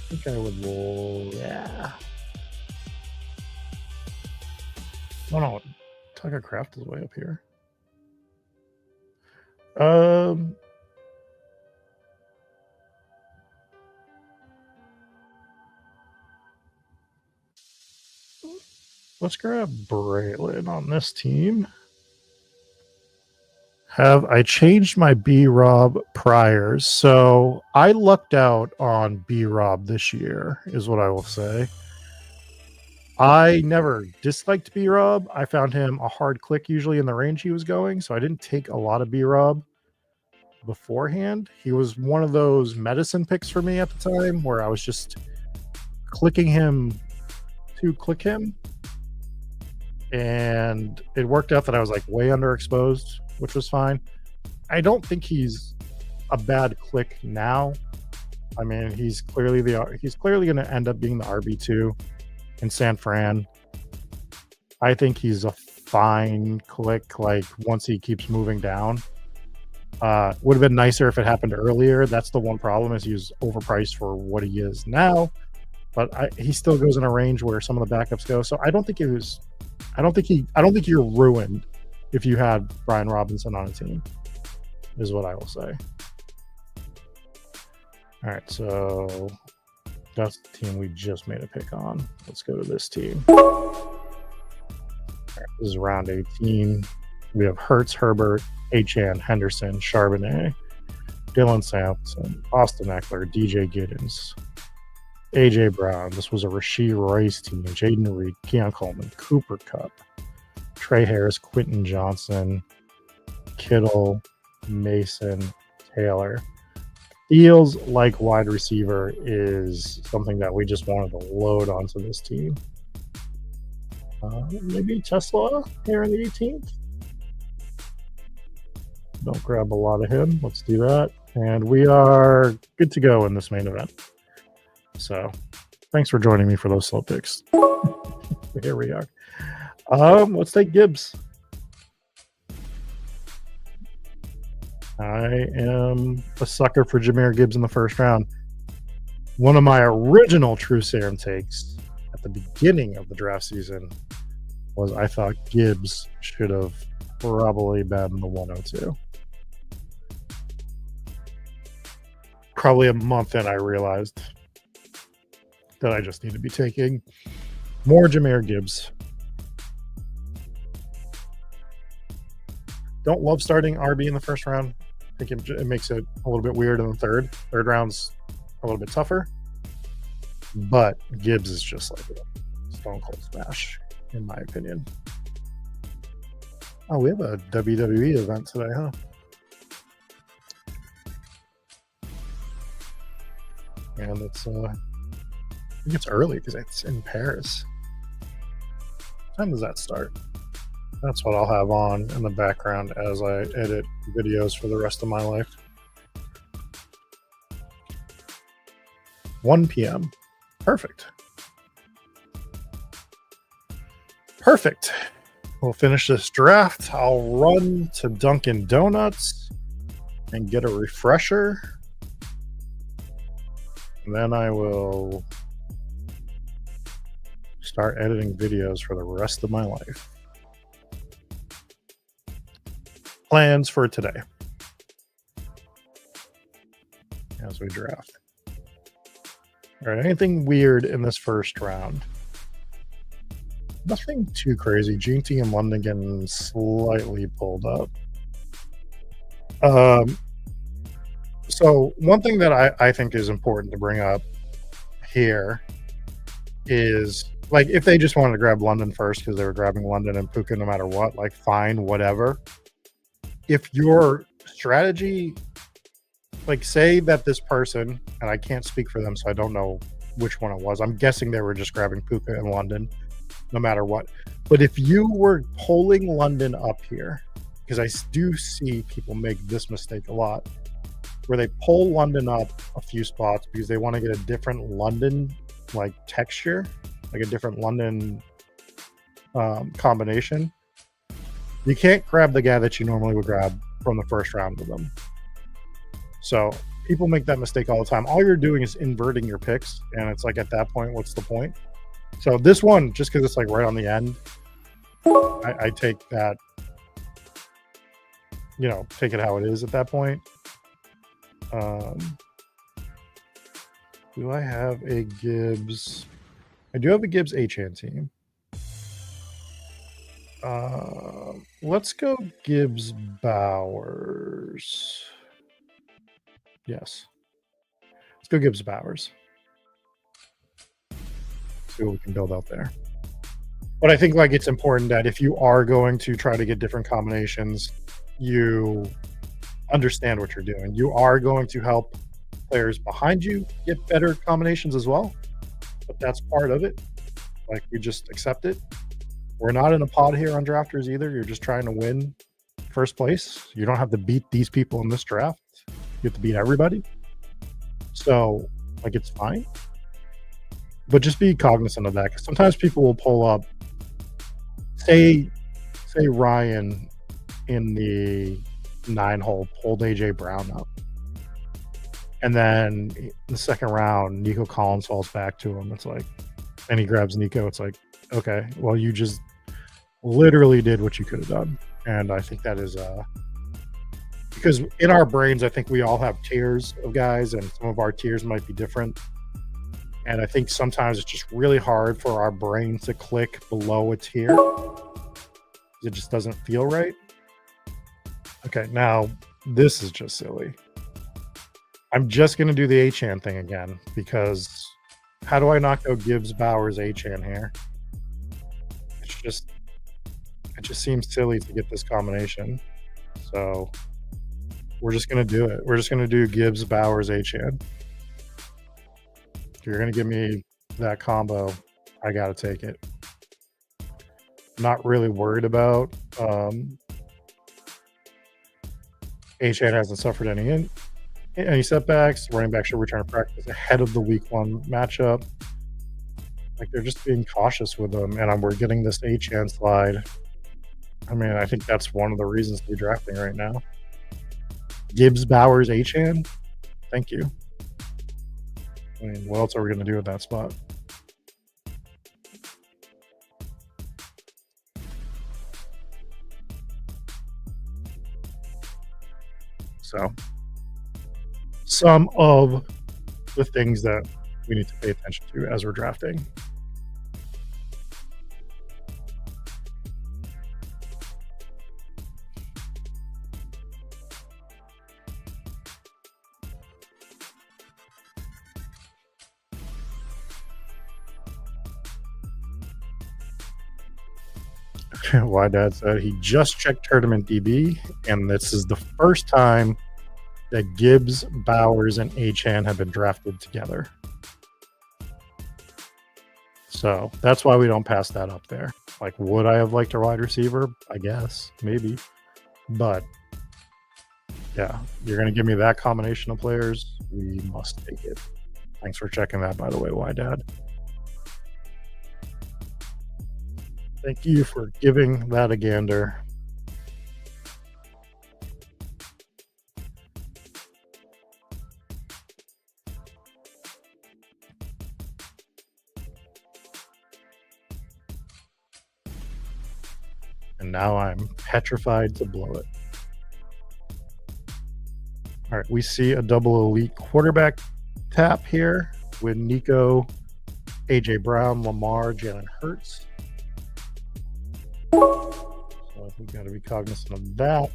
think I would roll. Yeah. Oh no, Tucker Craft is way up here. Let's grab Braylon on this team. Have I changed my B-Rob priors? So I lucked out on B-Rob this year, is what I will say. I never disliked B-Rob. I found him a hard click usually in the range he was going, so I didn't take a lot of B-Rob beforehand. He was one of those medicine picks for me at the time where I was just clicking him to click him. And it worked out that I was like way underexposed, which was fine. I don't think he's a bad click now. I mean, he's clearly going to end up being the RB2 in San Fran. I think he's a fine click, like once he keeps moving down. Would have been nicer if it happened earlier. That's the one problem, is he's overpriced for what he is now. But he still goes in a range where some of the backups go. So I don't think you're ruined if you had Brian Robinson on a team, is what I will say. All right, so that's the team we just made a pick on. Let's go to this team. All right, this is round 18. We have Hurts, Herbert, Achane, Henderson, Charbonnet, Dylan Sampson, Austin Eckler, DJ Giddens, AJ Brown. This was a Rashee Rice team. Jaden Reed, Keon Coleman, Cooper Kupp, Trey Harris, Quentin Johnson, Kittle, Mason, Taylor. Feels like wide receiver is something that we just wanted to load onto this team. Maybe Tesla here in the 18th. Don't grab a lot of him. Let's do that. And we are good to go in this main event. So thanks for joining me for those slow picks. Here we are. Let's take Gibbs. I am a sucker for Jahmyr Gibbs in the first round. One of my original True Serum takes at the beginning of the draft season was I thought Gibbs should have probably been the 102. Probably a month in, I realized that I just need to be taking. More Jahmyr Gibbs. Don't love starting RB in the first round. I think it makes it a little bit weird in the third. Third round's a little bit tougher. But Gibbs is just like a stone cold smash, in my opinion. Oh, we have a WWE event today, huh? And it's I think it's early because it's in Paris. What time does that start? That's what I'll have on in the background as I edit videos for the rest of my life. 1 p.m. Perfect. Perfect. We'll finish this draft. I'll run to Dunkin' Donuts and get a refresher. And then I will start editing videos for the rest of my life. Plans for today as we draft. All right, anything weird in this first round? Nothing too crazy. GT and London getting slightly pulled up. So one thing that I think is important to bring up here is, like, if they just wanted to grab London first because they were grabbing London and Puka no matter what, like, fine, whatever. If your strategy, like, say that this person, and I can't speak for them, so I don't know which one it was. I'm guessing they were just grabbing Puka in London no matter what. But if you were pulling London up here, because I do see people make this mistake a lot, where they pull London up a few spots because they want to get a different London, like, texture, like a different London combination. You can't grab the guy that you normally would grab from the first round with them. So people make that mistake all the time. All you're doing is inverting your picks, and it's like, at that point, what's the point? So this one, just because it's like right on the end, I take that, take it how it is at that point. Do I have a Gibbs? I do have a Gibbs H-Hand team. Let's go Gibbs Bowers. Yes. Let's go Gibbs Bowers. See what we can build out there. But I think, like, it's important that if you are going to try to get different combinations, you understand what you're doing. You are going to help players behind you get better combinations as well. But that's part of it. Like, we just accept it. We're not in a pod here on drafters either. You're just trying to win first place. You don't have to beat these people in this draft. You have to beat everybody. So, like, it's fine. But just be cognizant of that, because sometimes people will pull up, say Ryan in the 9-hole pulled AJ Brown up. And then in the second round, Nico Collins falls back to him. It's like, and he grabs Nico. It's like, okay, well, you just literally did what you could have done. And I think that is because in our brains, I think we all have tiers of guys, and some of our tiers might be different. And I think sometimes it's just really hard for our brain to click below a tier. It just doesn't feel right. Okay, now this is just silly. I'm just going to do the H-Hand thing again, because how do I not go Gibbs Bowers H-Hand here? It just seems silly to get this combination. So we're just going to do it. We're just going to do Gibbs Bowers H-Hand. If you're going to give me that combo, I got to take it. Not really worried about H-Hand hasn't suffered any setbacks. Running back should return to practice ahead of the week 1 matchup. Like, they're just being cautious with them, and we're getting this H-Hand slide. I mean, I think that's one of the reasons to be drafting right now. Gibbs Bowers H-Hand? Thank you. I mean, what else are we going to do with that spot? So, some of the things that we need to pay attention to as we're drafting. Why Dad said he just checked Tournament DB, and this is the first time that Gibbs, Bowers, and Achane have been drafted together. So that's why we don't pass that up there. Like, would I have liked a wide receiver? I guess, maybe. But yeah, you're going to give me that combination of players. We must take it. Thanks for checking that, by the way, Why Dad. Thank you for giving that a gander. And now I'm petrified to blow it. All right, we see a double elite quarterback tap here with Nico, AJ Brown, Lamar, Jalen Hurts. So we got to be cognizant of that.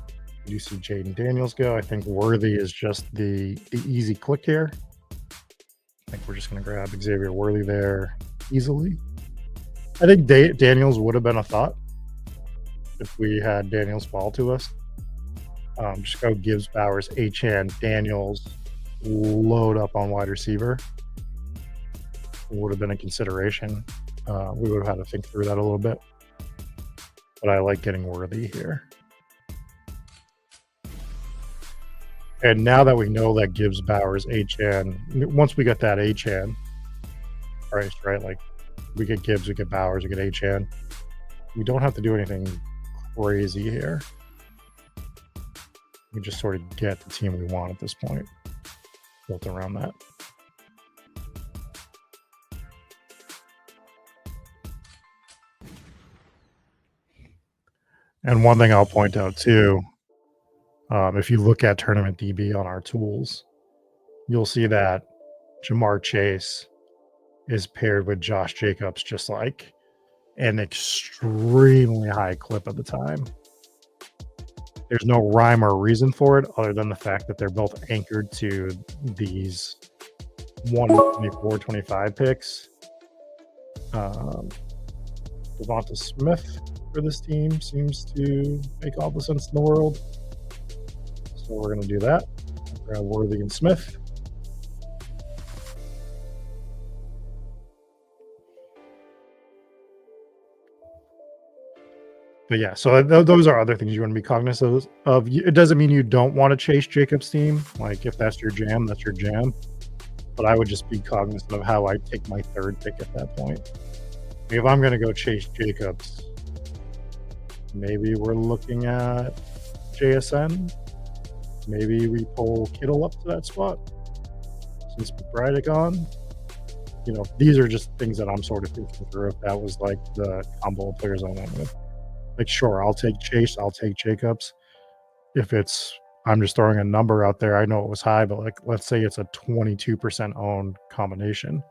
We do see Jaden Daniels go. I think Worthy is just the easy click here. I think we're just going to grab Xavier Worthy there easily. I think Daniels would have been a thought if we had Daniels fall to us. Just go Gibbs, Bowers, Achane, Daniels, load up on wide receiver. Would have been a consideration. We would have had to think through that a little bit. But I like getting Worthy here. And now that we know that Gibbs, Bowers, Achane, once we get that Achane price, right? Like, we get Gibbs, we get Bowers, we get Achane. We don't have to do anything crazy here. We just sort of get the team we want at this point, built around that. And one thing I'll point out too, if you look at Tournament DB on our tools, you'll see that Jamar Chase is paired with Josh Jacobs, just like an extremely high clip at the time. There's no rhyme or reason for it other than the fact that they're both anchored to these 124, 25 picks. Devonta Smith for this team seems to make all the sense in the world. So we're going to do that. Grab Worthy and Smith. But yeah, so those are other things you want to be cognizant of. It doesn't mean you don't want to chase Jacob's team. Like, if that's your jam, that's your jam. But I would just be cognizant of how I take my third pick at that point. If I'm going to go chase Jacobs, maybe we're looking at JSN. Maybe we pull Kittle up to that spot since McBride gone. You know, these are just things that I'm sort of thinking through. If that was like the combo of players I went with. Like, sure, I'll take Chase, I'll take Jacobs. If it's, I'm just throwing a number out there, I know it was high, but like, let's say it's a 22% owned combination.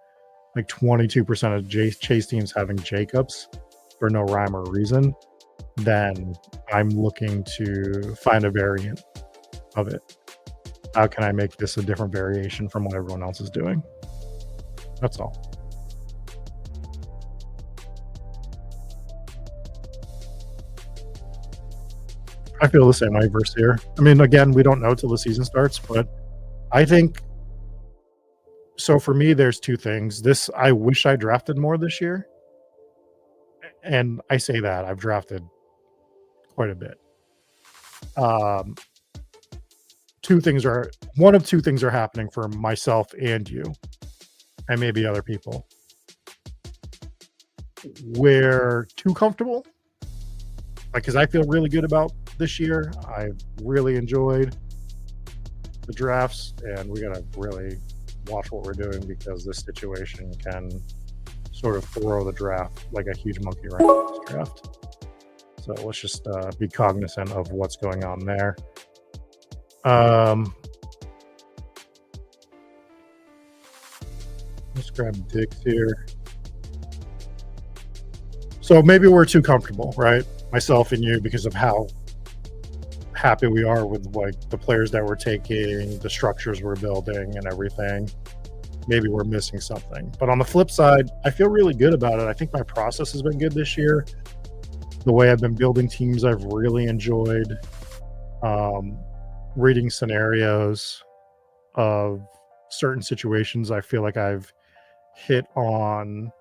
Like 22% of Chase teams having Jacobs for no rhyme or reason, then I'm looking to find a variant of it. How can I make this a different variation from what everyone else is doing? That's all. I feel the same way versus here. I mean, again, we don't know till the season starts, but I think so. For me, there's two things. This, I wish I drafted more this year, and I say that I've drafted quite a bit. One of two things are happening for myself and you, and maybe other people. We're too comfortable, like, because I feel really good about this year. I've really enjoyed the drafts, and we gotta really watch what we're doing because this situation can sort of throw the draft like a huge monkey around this draft. So let's just be cognizant of what's going on there. Let's grab Dix here. So maybe we're too comfortable, right? Myself and you, because of how happy we are with like the players that we're taking, the structures we're building, and everything. Maybe we're missing something. But on the flip side, I feel really good about it. I think my process has been good this year. The way I've been building teams, I've really enjoyed. Reading scenarios of certain situations, I feel like I've hit on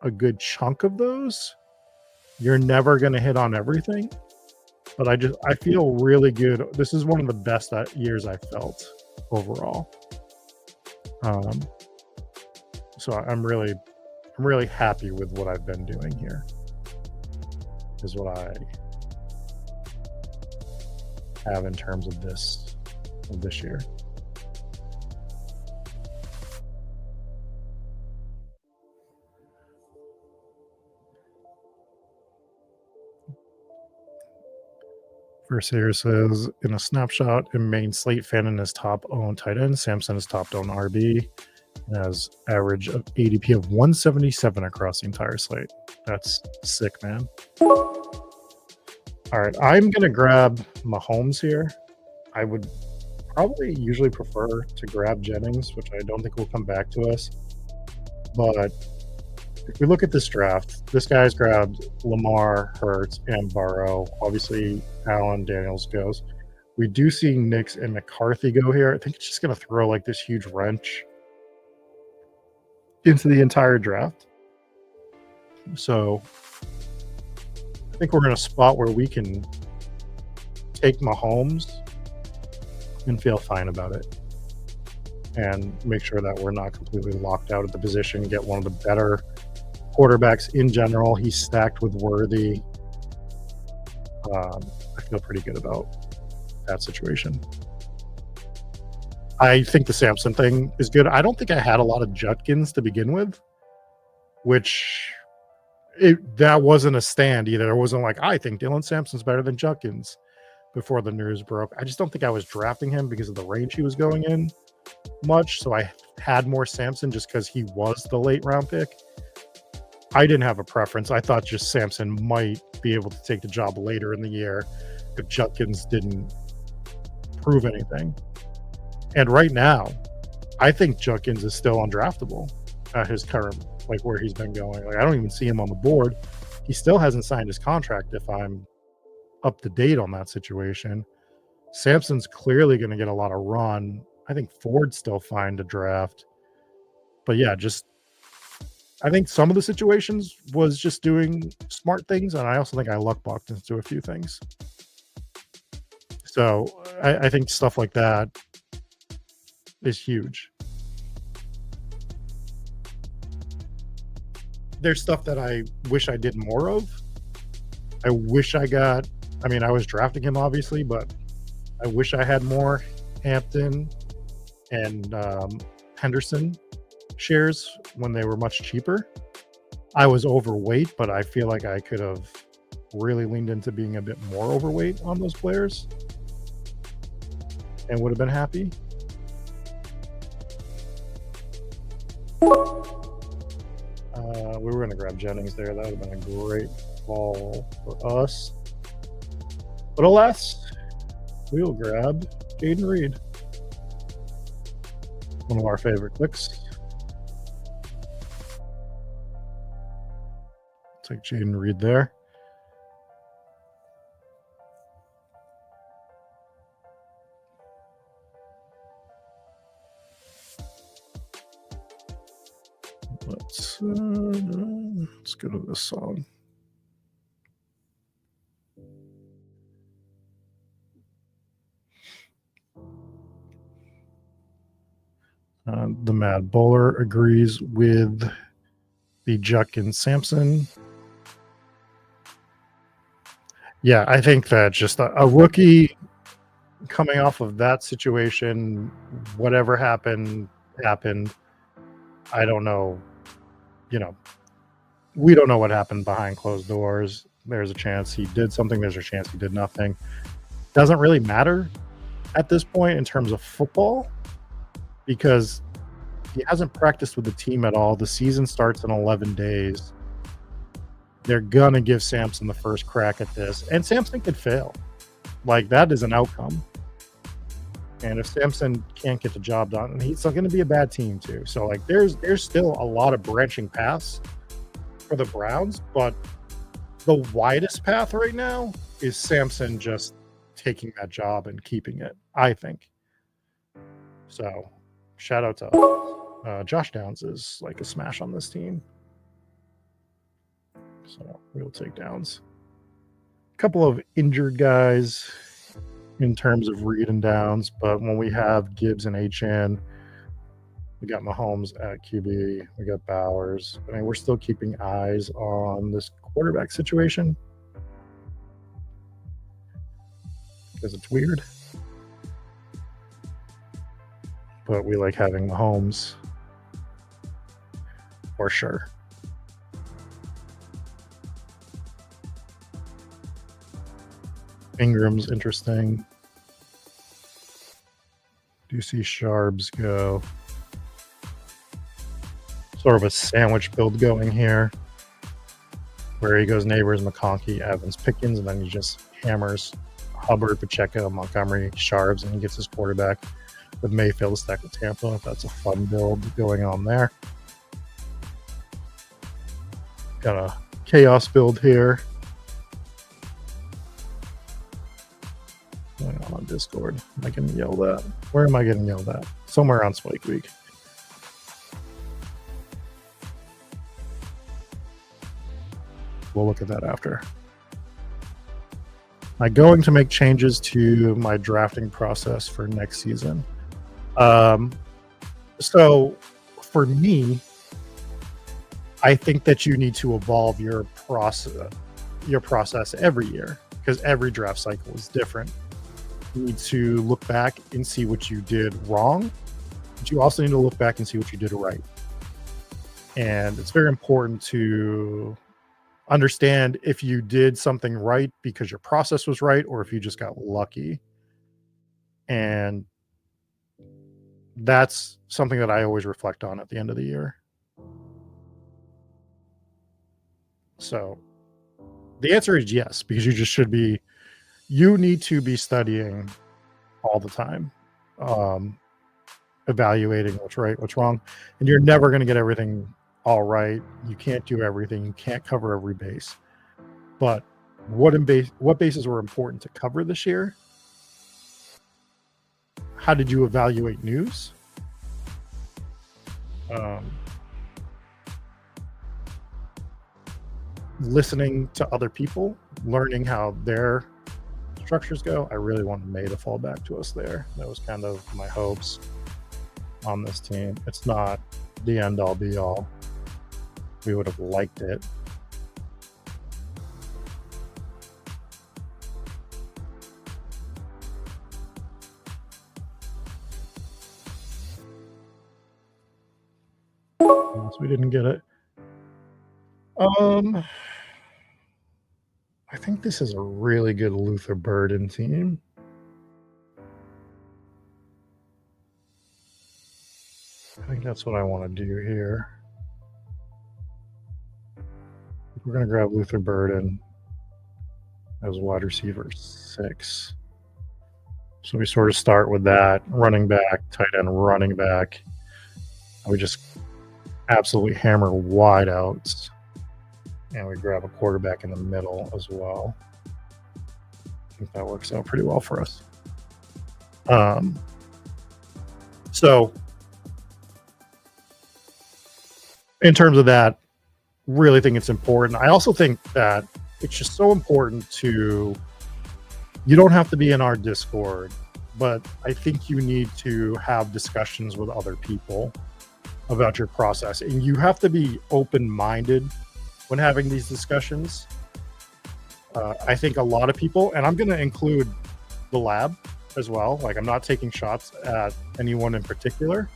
a good chunk of those. You're never going to hit on everything, but I feel really good. This is one of the best years I felt overall. So I'm really happy with what I've been doing here. Is what I have in terms of this year. First here says, in a snapshot, in main slate, Fannin is top owned tight end, Samson is top owned RB, and has average of ADP of 177 across the entire slate. That's sick, man. All right, I'm gonna grab Mahomes here. I would probably usually prefer to grab Jennings, which I don't think will come back to us. But if we look at this draft, this guy's grabbed Lamar, Hurts, and Burrow. Obviously, Allen, Daniels goes. We do see Nix and McCarthy go here. I think it's just going to throw like this huge wrench into the entire draft. So I think we're in a spot where we can take Mahomes and feel fine about it and make sure that we're not completely locked out at the position, get one of the better quarterbacks in general. He's stacked with Worthy. I feel pretty good about that situation. I think the Samson thing is good. I don't think I had a lot of Judkins to begin with, which that wasn't a stand either. It wasn't like, I think Dylan Sampson's better than Judkins before the news broke. I just don't think I was drafting him because of the range he was going in much. So I had more Samson just because he was the late round pick. I didn't have a preference. I thought just Samson might be able to take the job later in the year if Judkins didn't prove anything. And right now, I think Judkins is still undraftable at his current, like where he's been going. Like I don't even see him on the board. He still hasn't signed his contract if I'm up to date on that situation. Samson's clearly going to get a lot of run. I think Ford's still fine to draft. But yeah, I think some of the situations was just doing smart things, and I also think I luck-boxed into a few things. So I think stuff like that is huge. There's stuff that I wish I did more of. I wish I was drafting him obviously, but I wish I had more Hampton and Henderson shares when they were much cheaper. I was overweight, but I feel like I could have really leaned into being a bit more overweight on those players and would have been happy. We were going to grab Jennings there. That would have been a great call for us. But alas, we will grab Jaden Reed. One of our favorite clicks. Take Jaden Reed there. Let's go to this song. The Mad Bowler agrees with the Judkins Sampson. Yeah, I think that just a rookie coming off of that situation, whatever happened. I don't know. We don't know what happened behind closed doors. There's a chance he did something. There's a chance he did nothing. Doesn't really matter at this point in terms of football because he hasn't practiced with the team at all. The season starts in 11 days. They're gonna give Samson the first crack at this, and Samson could fail. Like, that is an outcome. And if Samson can't get the job done, he's going to be a bad team too. So like, there's still a lot of branching paths for the Browns, but the widest path right now is Samson just taking that job and keeping it, I think. So shout out to Josh Downs is like a smash on this team. So we'll take Downs. A couple of injured guys in terms of Reed and Downs, but when we have Gibbs and HN, we got Mahomes at QB, we got Bowers. I mean, we're still keeping eyes on this quarterback situation because it's weird, but we like having Mahomes for sure. Ingram's interesting. Do you see Sharps go? Sort of a sandwich build going here, where he goes Neighbors, McConkey, Evans, Pickens, and then he just hammers Hubbard, Pacheco, Montgomery, Sharps, and he gets his quarterback with Mayfield stacked with Tampa. That's a fun build going on there. Got a chaos build here. Going on Discord. Am I getting yelled at? Where am I getting yelled at? Somewhere on Spike Week. We'll look at that after. I'm going to make changes to my drafting process for next season. So for me, I think that you need to evolve your process every year because every draft cycle is different. You need to look back and see what you did wrong, but you also need to look back and see what you did right. And it's very important to understand if you did something right because your process was right or if you just got lucky. And that's something that I always reflect on at the end of the year. So the answer is yes, because you need to be studying all the time, evaluating what's right, what's wrong, and you're never going to get everything all right. You can't do everything. You can't cover every base. But what bases were important to cover this year? How did you evaluate news? Listening to other people, learning how their structures go. I really wanted May to fall back to us there. That was kind of my hopes on this team. It's not the end all be all. We would have liked it. So we didn't get it. I think this is a really good Luther Burden team. I think that's what I want to do here. We're going to grab Luther Burden as wide receiver 6. So we sort of start with that. Running back, tight end, running back. And we just absolutely hammer wide outs. And we grab a quarterback in the middle as well. I think that works out pretty well for us. So in terms of that, really think it's important. I also think that it's just so important you don't have to be in our Discord, but I think you need to have discussions with other people about your process. And you have to be open-minded when having these discussions. I think a lot of people, and I'm going to include the lab as well. Like, I'm not taking shots at anyone in particular,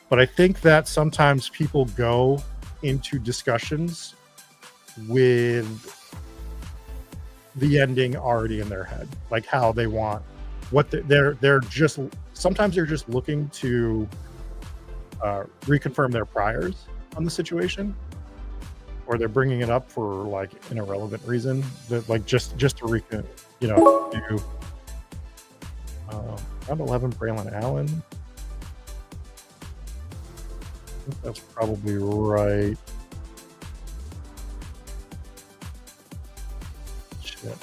but I think that sometimes people go into discussions with the ending already in their head, like how they want what they're just sometimes they're just looking to reconfirm their priors on the situation, or they're bringing it up for like an irrelevant reason, that like just to do round 11 Braylon Allen. I think that's probably right. Shit.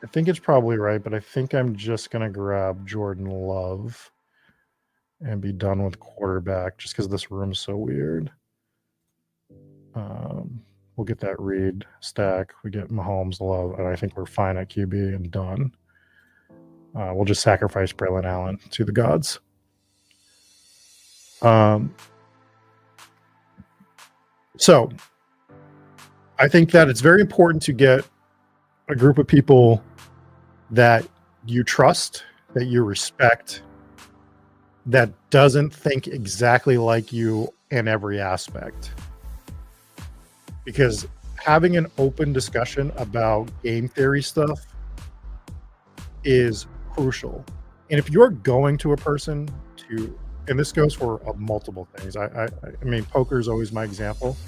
I think it's probably right, but I think I'm just gonna grab Jordan Love and be done with quarterback just because this room's so weird. We'll get that Reed stack. We get Mahomes, Love, and I think we're fine at QB and done. We'll just sacrifice Braylon Allen to the gods. So I think that it's very important to get a group of people that you trust, that you respect, that doesn't think exactly like you in every aspect. Because having an open discussion about game theory stuff is crucial. And if you're going to a person to, and this goes for multiple things. I mean, poker is always my example.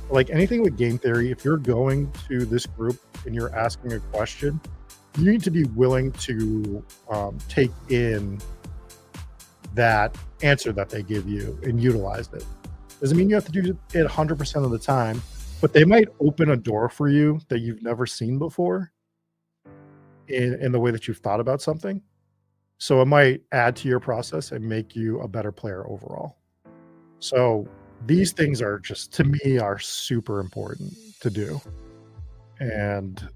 Like anything with game theory, if you're going to this group and you're asking a question, you need to be willing to take in that answer that they give you and utilize it. Doesn't mean you have to do it 100% of the time, but they might open a door for you that you've never seen before in the way that you've thought about something. So it might add to your process and make you a better player overall. So these things are just, to me, are super important to do. And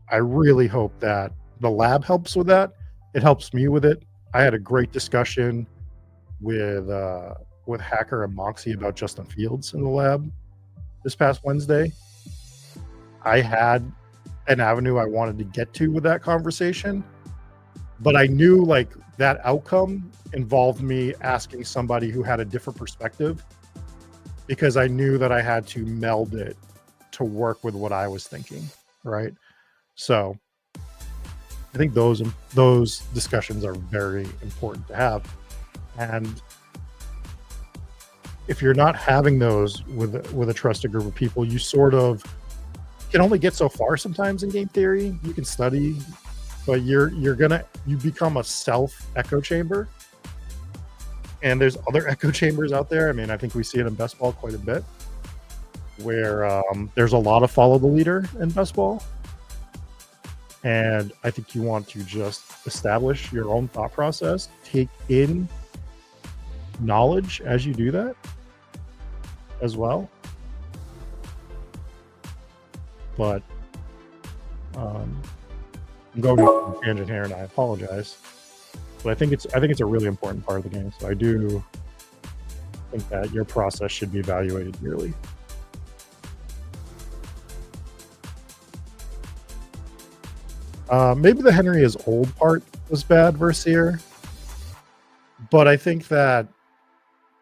I really hope that the lab helps with that. It helps me with it. I had a great discussion with Hacker and Moxie about Justin Fields in the lab this past Wednesday. I had an avenue I wanted to get to with that conversation, but I knew like that outcome involved me asking somebody who had a different perspective, because I knew that I had to meld it to work with what I was thinking, right? So I think those discussions are very important to have. And if you're not having those with a trusted group of people, you sort of can only get so far sometimes in game theory. You can study, but you become a self echo chamber. And there's other echo chambers out there. I mean, I think we see it in best ball quite a bit, where there's a lot of follow the leader in best ball. And I think you want to just establish your own thought process, take in knowledge as you do that as well. But I'm going to a tangent here, and I apologize. But I think it's a really important part of the game. So I do think that your process should be evaluated yearly. Maybe the Henry is old part was bad versus here, but I think that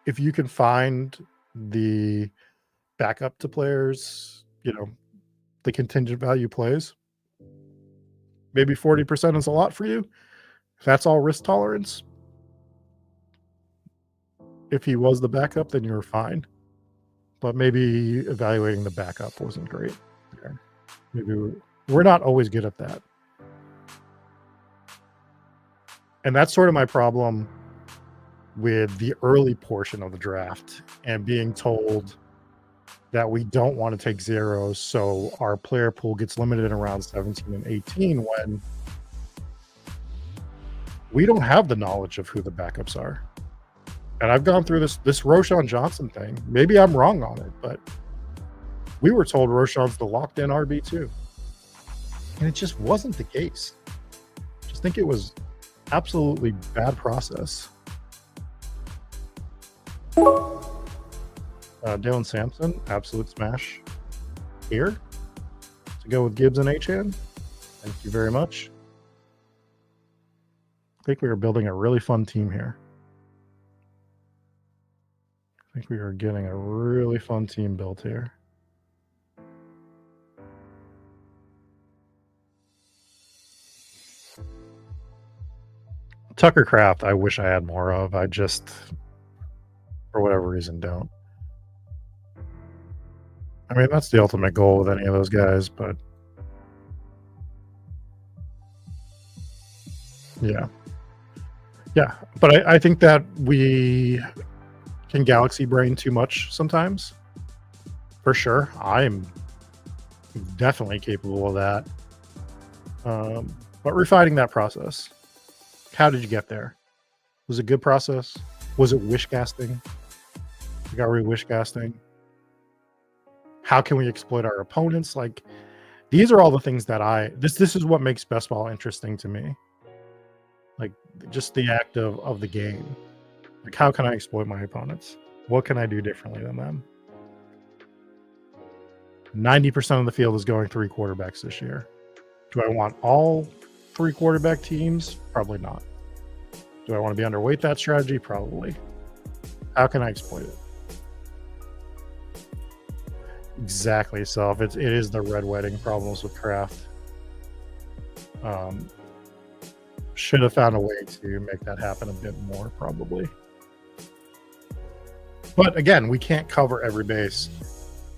if you can find the backup to players, the contingent value plays, maybe 40% is a lot for you. If that's all risk tolerance, if he was the backup, then you're fine. But maybe evaluating the backup wasn't great there. Maybe we're not always good at that. And that's sort of my problem with the early portion of the draft and being told that we don't want to take zeros, so our player pool gets limited in around 17 and 18, when we don't have the knowledge of who the backups are. And I've gone through this Roshan Johnson thing. Maybe I'm wrong on it, but we were told Roshan's the locked-in RB2. And it just wasn't the case. I just think it was absolutely bad process. Dylan Sampson, absolute smash here to go with Gibbs and Achan. Thank you very much. I think we are building a really fun team here. I think we are getting a really fun team built here. Tucker Craft, I wish I had more of. I just for whatever reason, don't. I mean, that's the ultimate goal with any of those guys, but yeah. Yeah, but I think that we can galaxy brain too much sometimes. For sure. I'm definitely capable of that. But refining that process. How did you get there? Was it a good process? Was it wish casting? Like, are we wish casting? How can we exploit our opponents? Like, these are all the things that this is what makes best ball interesting to me. Like, just the act of the game. Like, how can I exploit my opponents? What can I do differently than them? 90% of the field is going 3 quarterbacks this year. Do I want all 3 quarterback teams? Probably not. Do I want to be underweight that strategy? Probably. How can I exploit it? Exactly. So if it is the red wedding problems with craft. Should have found a way to make that happen a bit more, probably. But again, we can't cover every base,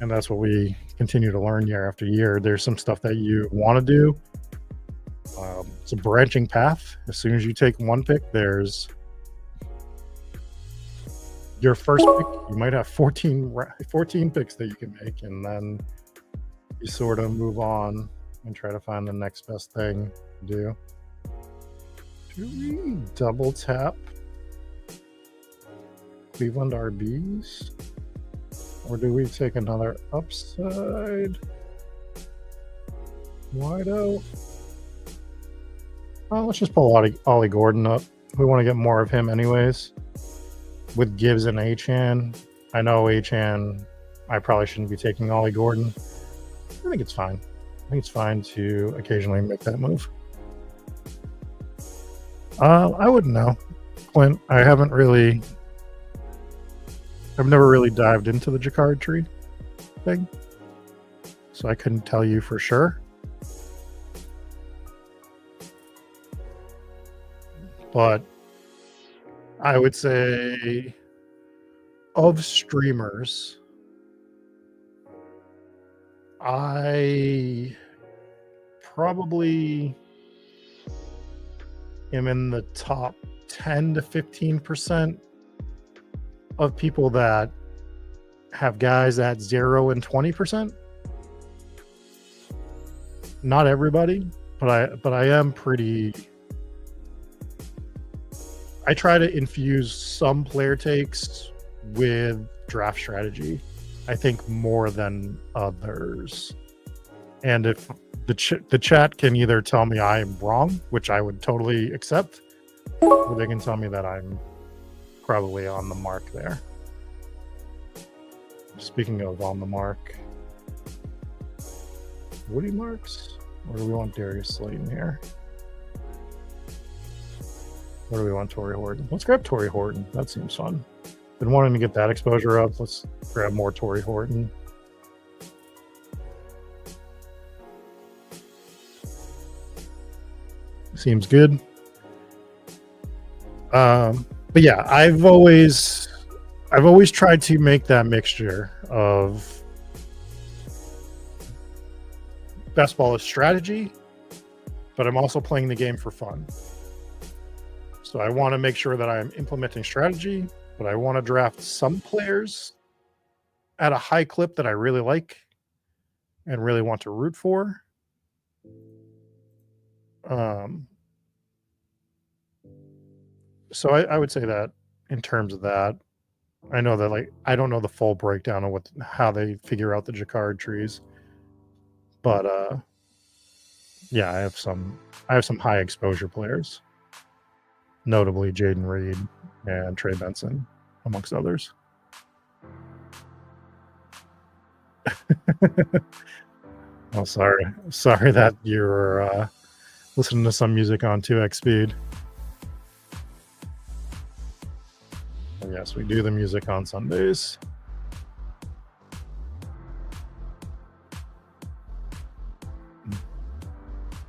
and that's what we continue to learn year after year. There's some stuff that you want to do. It's a branching path. As soon as you take one pick, there's your first pick. You might have 14 picks that you can make, and then you sort of move on and try to find the next best thing to do. Do we double tap Cleveland RBs? Or do we take another upside? Wide out. Well, let's just pull Ollie Gordon up. We want to get more of him anyways. With Gibbs and Achane. I know Achane, I probably shouldn't be taking Ollie Gordon. I think it's fine. I think it's fine to occasionally make that move. I wouldn't know, Clint. I've never really dived into the Jacquard tree thing, so I couldn't tell you for sure. But I would say of streamers, I probably am in the top 10 to 15% of people that have guys at 0 and 20%. Not everybody, but I am pretty. I try to infuse some player takes with draft strategy, I think, more than others. And if the chat can either tell me I'm wrong, which I would totally accept, or they can tell me that I'm probably on the mark there. Speaking of on the mark, Woody Marks, or do we want Darius Slayton here? Or do we want Torrey Horton? Let's grab Torrey Horton. That seems fun. Been wanting to get that exposure up. Let's grab more Torrey Horton. Seems good. But yeah, I've always tried to make that mixture of best ball is strategy, but I'm also playing the game for fun. So I want to make sure that I'm implementing strategy, but I want to draft some players at a high clip that I really like and really want to root for. So I would say that in terms of that, I know that, like, I don't know the full breakdown of how they figure out the Jacquard trees, but yeah, I have some high exposure players, notably Jaden Reed and Trey Benson, amongst others. Oh, sorry that you're listening to some music on 2x speed. Yes, we do the music on Sundays.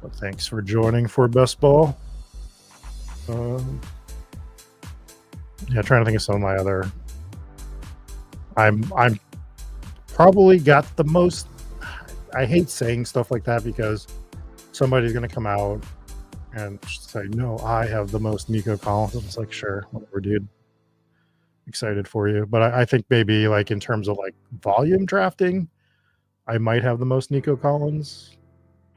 But thanks for joining for Best Ball. Yeah, trying to think of some of my other I'm probably got the most. I hate saying stuff like that because somebody's going to come out and say, no, I have the most Nico Collins. It's like, sure, whatever, dude. Excited for you. But I think maybe like in terms of like volume drafting, I might have the most Nico Collins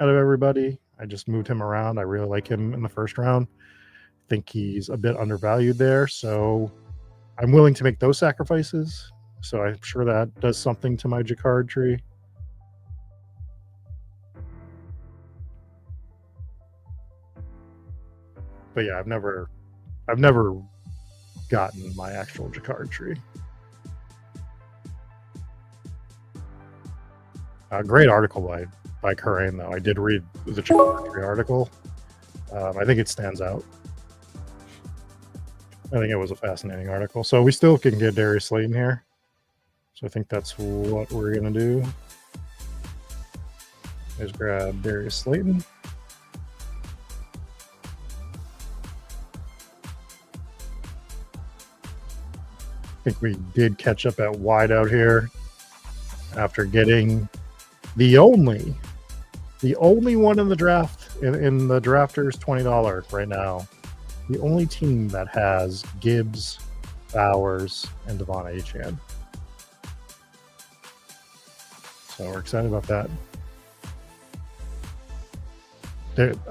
out of everybody. I just moved him around. I really like him in the first round. I think he's a bit undervalued there. So I'm willing to make those sacrifices. So I'm sure that does something to my Jacquard tree. But yeah, I've never gotten my actual Jacquard tree. Great article by Corain, though. I did read the Jacquard tree article. I think it stands out. I think it was a fascinating article. So we still can get Darius Slayton here. So I think that's what we're going to do. Is grab Darius Slayton. I think we did catch up at wide out here after getting the only one in the draft, in the drafters $20 right now. The only team that has Gibbs, Bowers, and Devon Achane. So we're excited about that.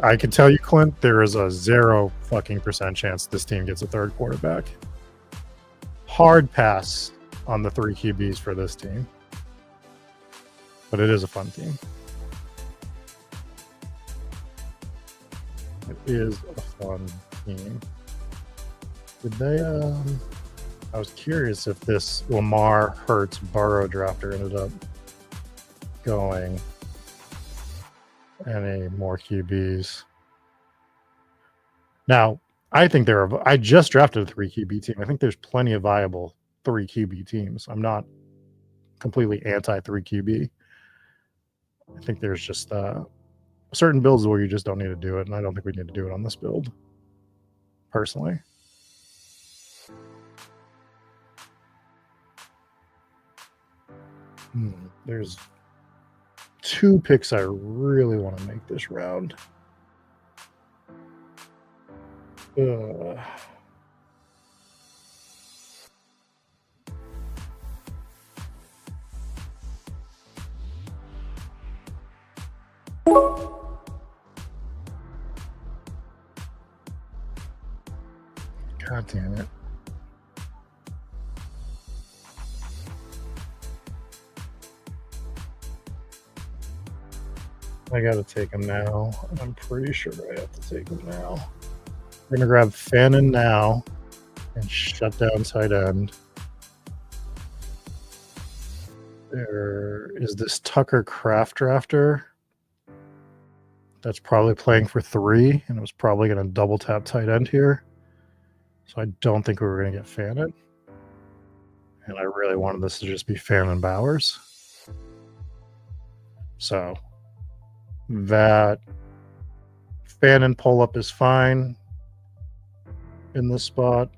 I can tell you, Clint, there is a 0% chance this team gets a third quarterback. Hard pass on the 3 QBs for this team. But it is a fun team. It is a fun team. Did they I was curious if this Lamar Hurts Burrow drafter ended up going any more QBs. Now, I think I just drafted a 3 QB team. I think there's plenty of viable 3 QB teams. I'm not completely anti 3 QB. I think there's just certain builds where you just don't need to do it, and I don't think we need to do it on this build, personally. There's 2 picks I really want to make this round. God damn it. I gotta take him now. I'm pretty sure I have to take him now. We're gonna grab Fannin now and shut down tight end. There is this Tucker Kraft drafter that's probably playing for 3, and it was probably going to double tap tight end here. So I don't think we were going to get Fannin. And I really wanted this to just be Fannin Bowers. So that Fannin pull-up is fine in this spot.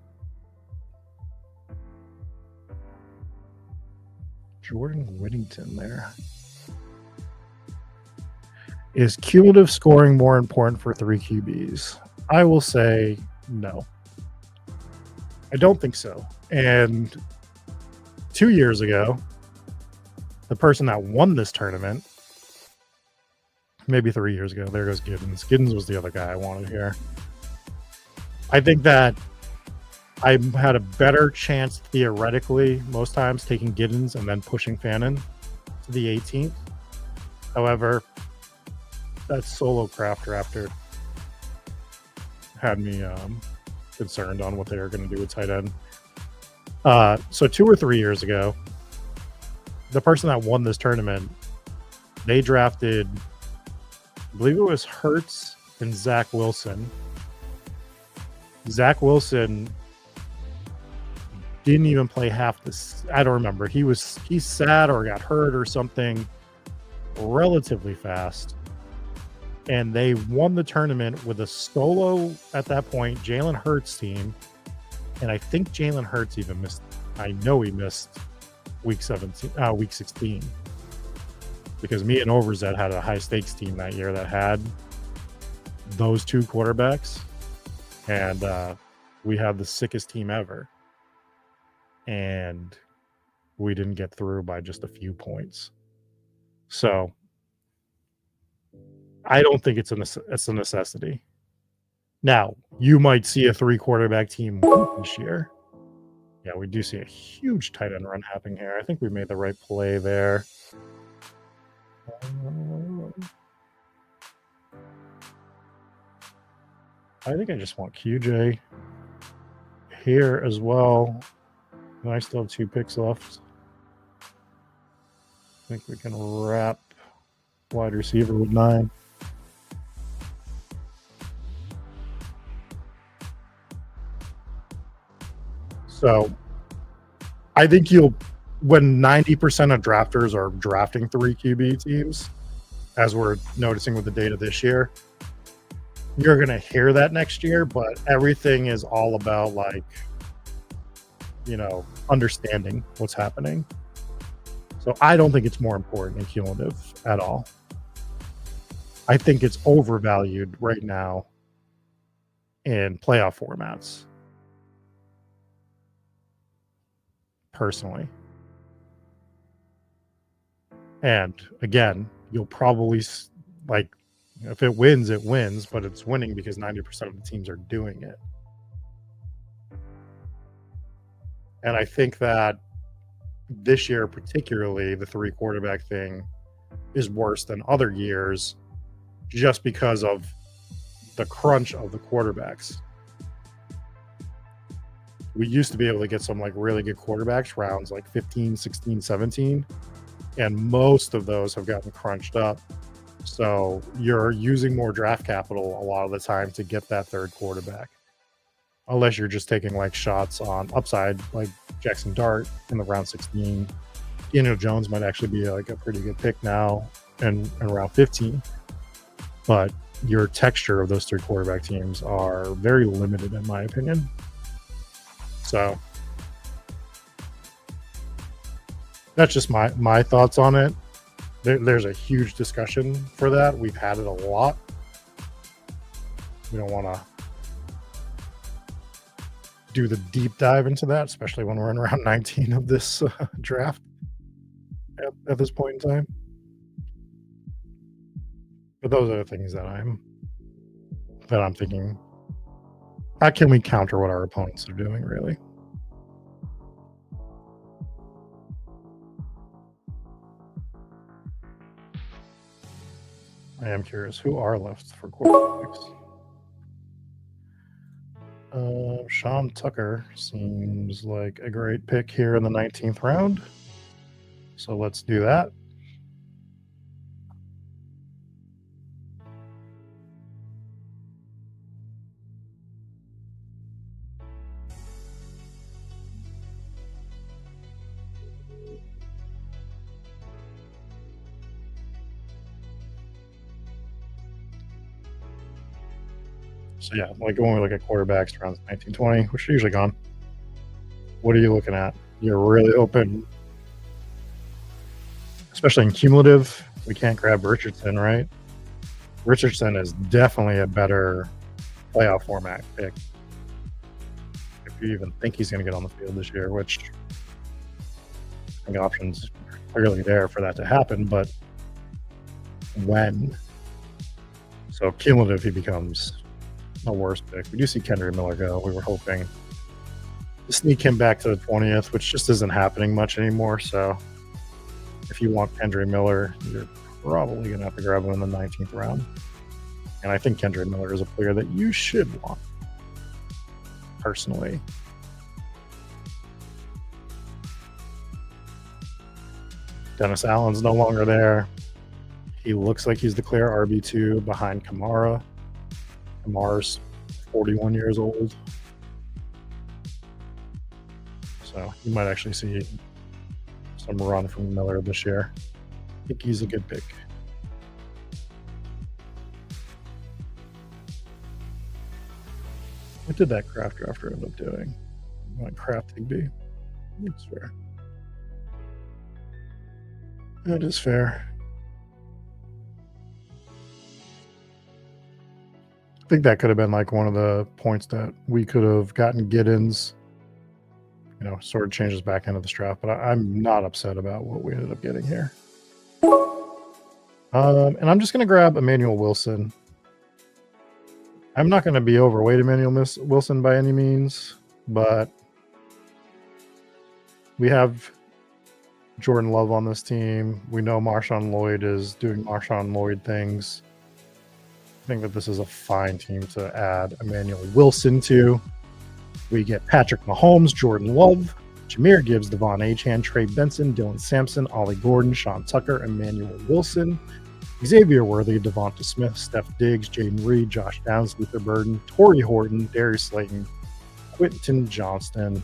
Jordan Whittington there. Is cumulative scoring more important for 3 QBs? I will say no. I don't think so. And 2 years ago, the person that won this tournament, maybe 3 years ago, there goes Giddens. Giddens was the other guy I wanted here. I think that I had a better chance, theoretically, most times taking Giddens and then pushing Fannin to the 18th. However, that solo craft drafter had me concerned on what they were going to do with tight end. So 2 or 3 years ago, the person that won this tournament, they drafted, I believe it was Hurts and Zach Wilson. Zach Wilson didn't even play half this. I don't remember. He sat or got hurt or something relatively fast. And they won the tournament with a solo, at that point, Jalen Hurts team. And I think Jalen Hurts even missed. I know he missed week 16. Because me and Overzet had a high stakes team that year that had those two quarterbacks, and we had the sickest team ever, and we didn't get through by just a few points. So I don't think it's a necessity. Now, you might see a 3 quarterback team this year. Yeah, we do see a huge tight end run happening here. I think we made the right play there. I think I just want QJ here as well. And I still have 2 picks left. I think we can wrap wide receiver with 9. So I think when 90% of drafters are drafting 3 QB teams, as we're noticing with the data this year, you're going to hear that next year, but everything is all about understanding what's happening. So I don't think it's more important in cumulative at all. I think it's overvalued right now in playoff formats. Personally. And again, you'll probably if it wins, it wins, but it's winning because 90% of the teams are doing it. And I think that this year, particularly, the 3 quarterback thing is worse than other years just because of the crunch of the quarterbacks. We used to be able to get some really good quarterbacks rounds 15, 16, 17, and most of those have gotten crunched up. So you're using more draft capital a lot of the time to get that 3rd quarterback, unless you're just taking shots on upside like Jackson Dart in the round 16. Daniel Jones might actually be a pretty good pick now in round 15, but your texture of those 3 quarterback teams are very limited in my opinion. So that's just my thoughts on it. There's a huge discussion for that. We've had it a lot. We don't want to do the deep dive into that, especially when we're in round 19 of this draft at this point in time. But those are the things that I'm thinking. How can we counter what our opponents are doing, really? I am curious who are left for quarterbacks. Sean Tucker seems like a great pick here in the 19th round. So let's do that. So yeah, when we look at quarterbacks around 1920, which are usually gone. What are you looking at? You're really open, especially in cumulative. We can't grab Richardson, right? Richardson is definitely a better playoff format pick. If you even think he's going to get on the field this year, which I think options clearly there for that to happen, but when? So cumulative, he becomes a worse pick. We do see Kendrick Miller go. We were hoping to sneak him back to the 20th, which just isn't happening much anymore. So if you want Kendrick Miller, you're probably going to have to grab him in the 19th round. And I think Kendrick Miller is a player that you should want, personally. Dennis Allen's no longer there. He looks like he's the clear RB2 behind Kamara. Kamara's 41 years old. So you might actually see some run from Miller this year. I think he's a good pick. What did that Kraft drafter end up doing? Like Kraft Higby? That's fair. That is fair. I think that could have been like one of the points that we could have gotten Giddens, sort of changes back into the draft, but I'm not upset about what we ended up getting here. And I'm just going to grab Emmanuel Wilson. I'm not going to be overweight Emmanuel Wilson by any means, but we have Jordan Love on this team. We know Marshawn Lloyd is doing Marshawn Lloyd things. I think that this is a fine team to add Emmanuel Wilson to. We get Patrick Mahomes, Jordan Love, Jahmyr Gibbs, Devon Achane, Trey Benson, Dylan Sampson, Ollie Gordon, Sean Tucker, Emmanuel Wilson, Xavier Worthy, Devonta Smith, Steph Diggs, Jaden Reed, Josh Downs, Luther Burden, Torrey Horton, Darius Slayton, Quentin Johnston,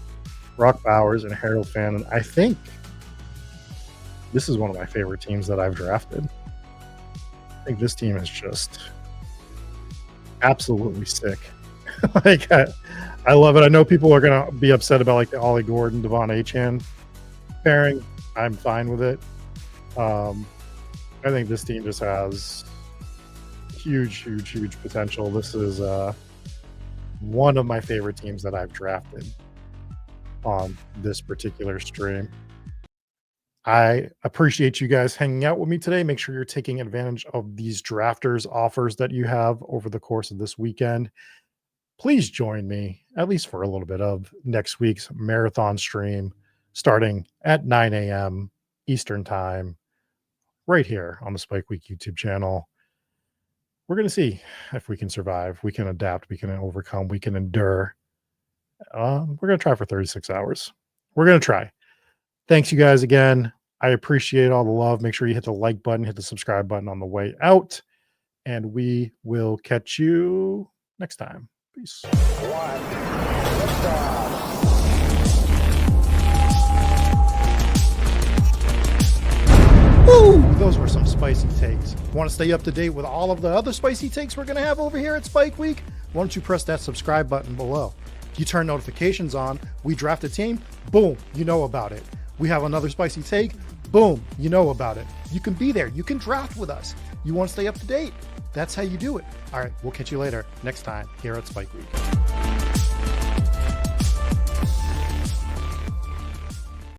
Brock Bowers, and Harold Fannin. I think this is one of my favorite teams that I've drafted. I think this team is just absolutely sick. Like I love it. I know people are gonna be upset about like the Ollie Gordon, Devon Achane pairing. I'm fine with it. I think this team just has huge potential. This is one of my favorite teams that I've drafted on this particular stream. I appreciate you guys hanging out with me today. Make sure you're taking advantage of these drafters offers that you have over the course of this weekend. Please join me, at least for a little bit, of next week's marathon stream starting at 9 a.m. Eastern Time, right here on the Spike Week YouTube channel. We're going to see if we can survive, we can adapt, we can overcome, we can endure. We're going to try for 36 hours. We're going to try. Thanks, you guys, again. I appreciate all the love. Make sure you hit the like button, hit the subscribe button on the way out, and we will catch you next time. Peace. Woo! Those were some spicy takes. Want to stay up to date with all of the other spicy takes we're going to have over here at Spike Week? Why don't you press that subscribe button below? You turn notifications on. We draft a team. Boom, you know about it. We have another spicy take. Boom, you know about it. You can be there. You can draft with us. You want to stay up to date? That's how you do it. All right, we'll catch you later next time here at Spike Week.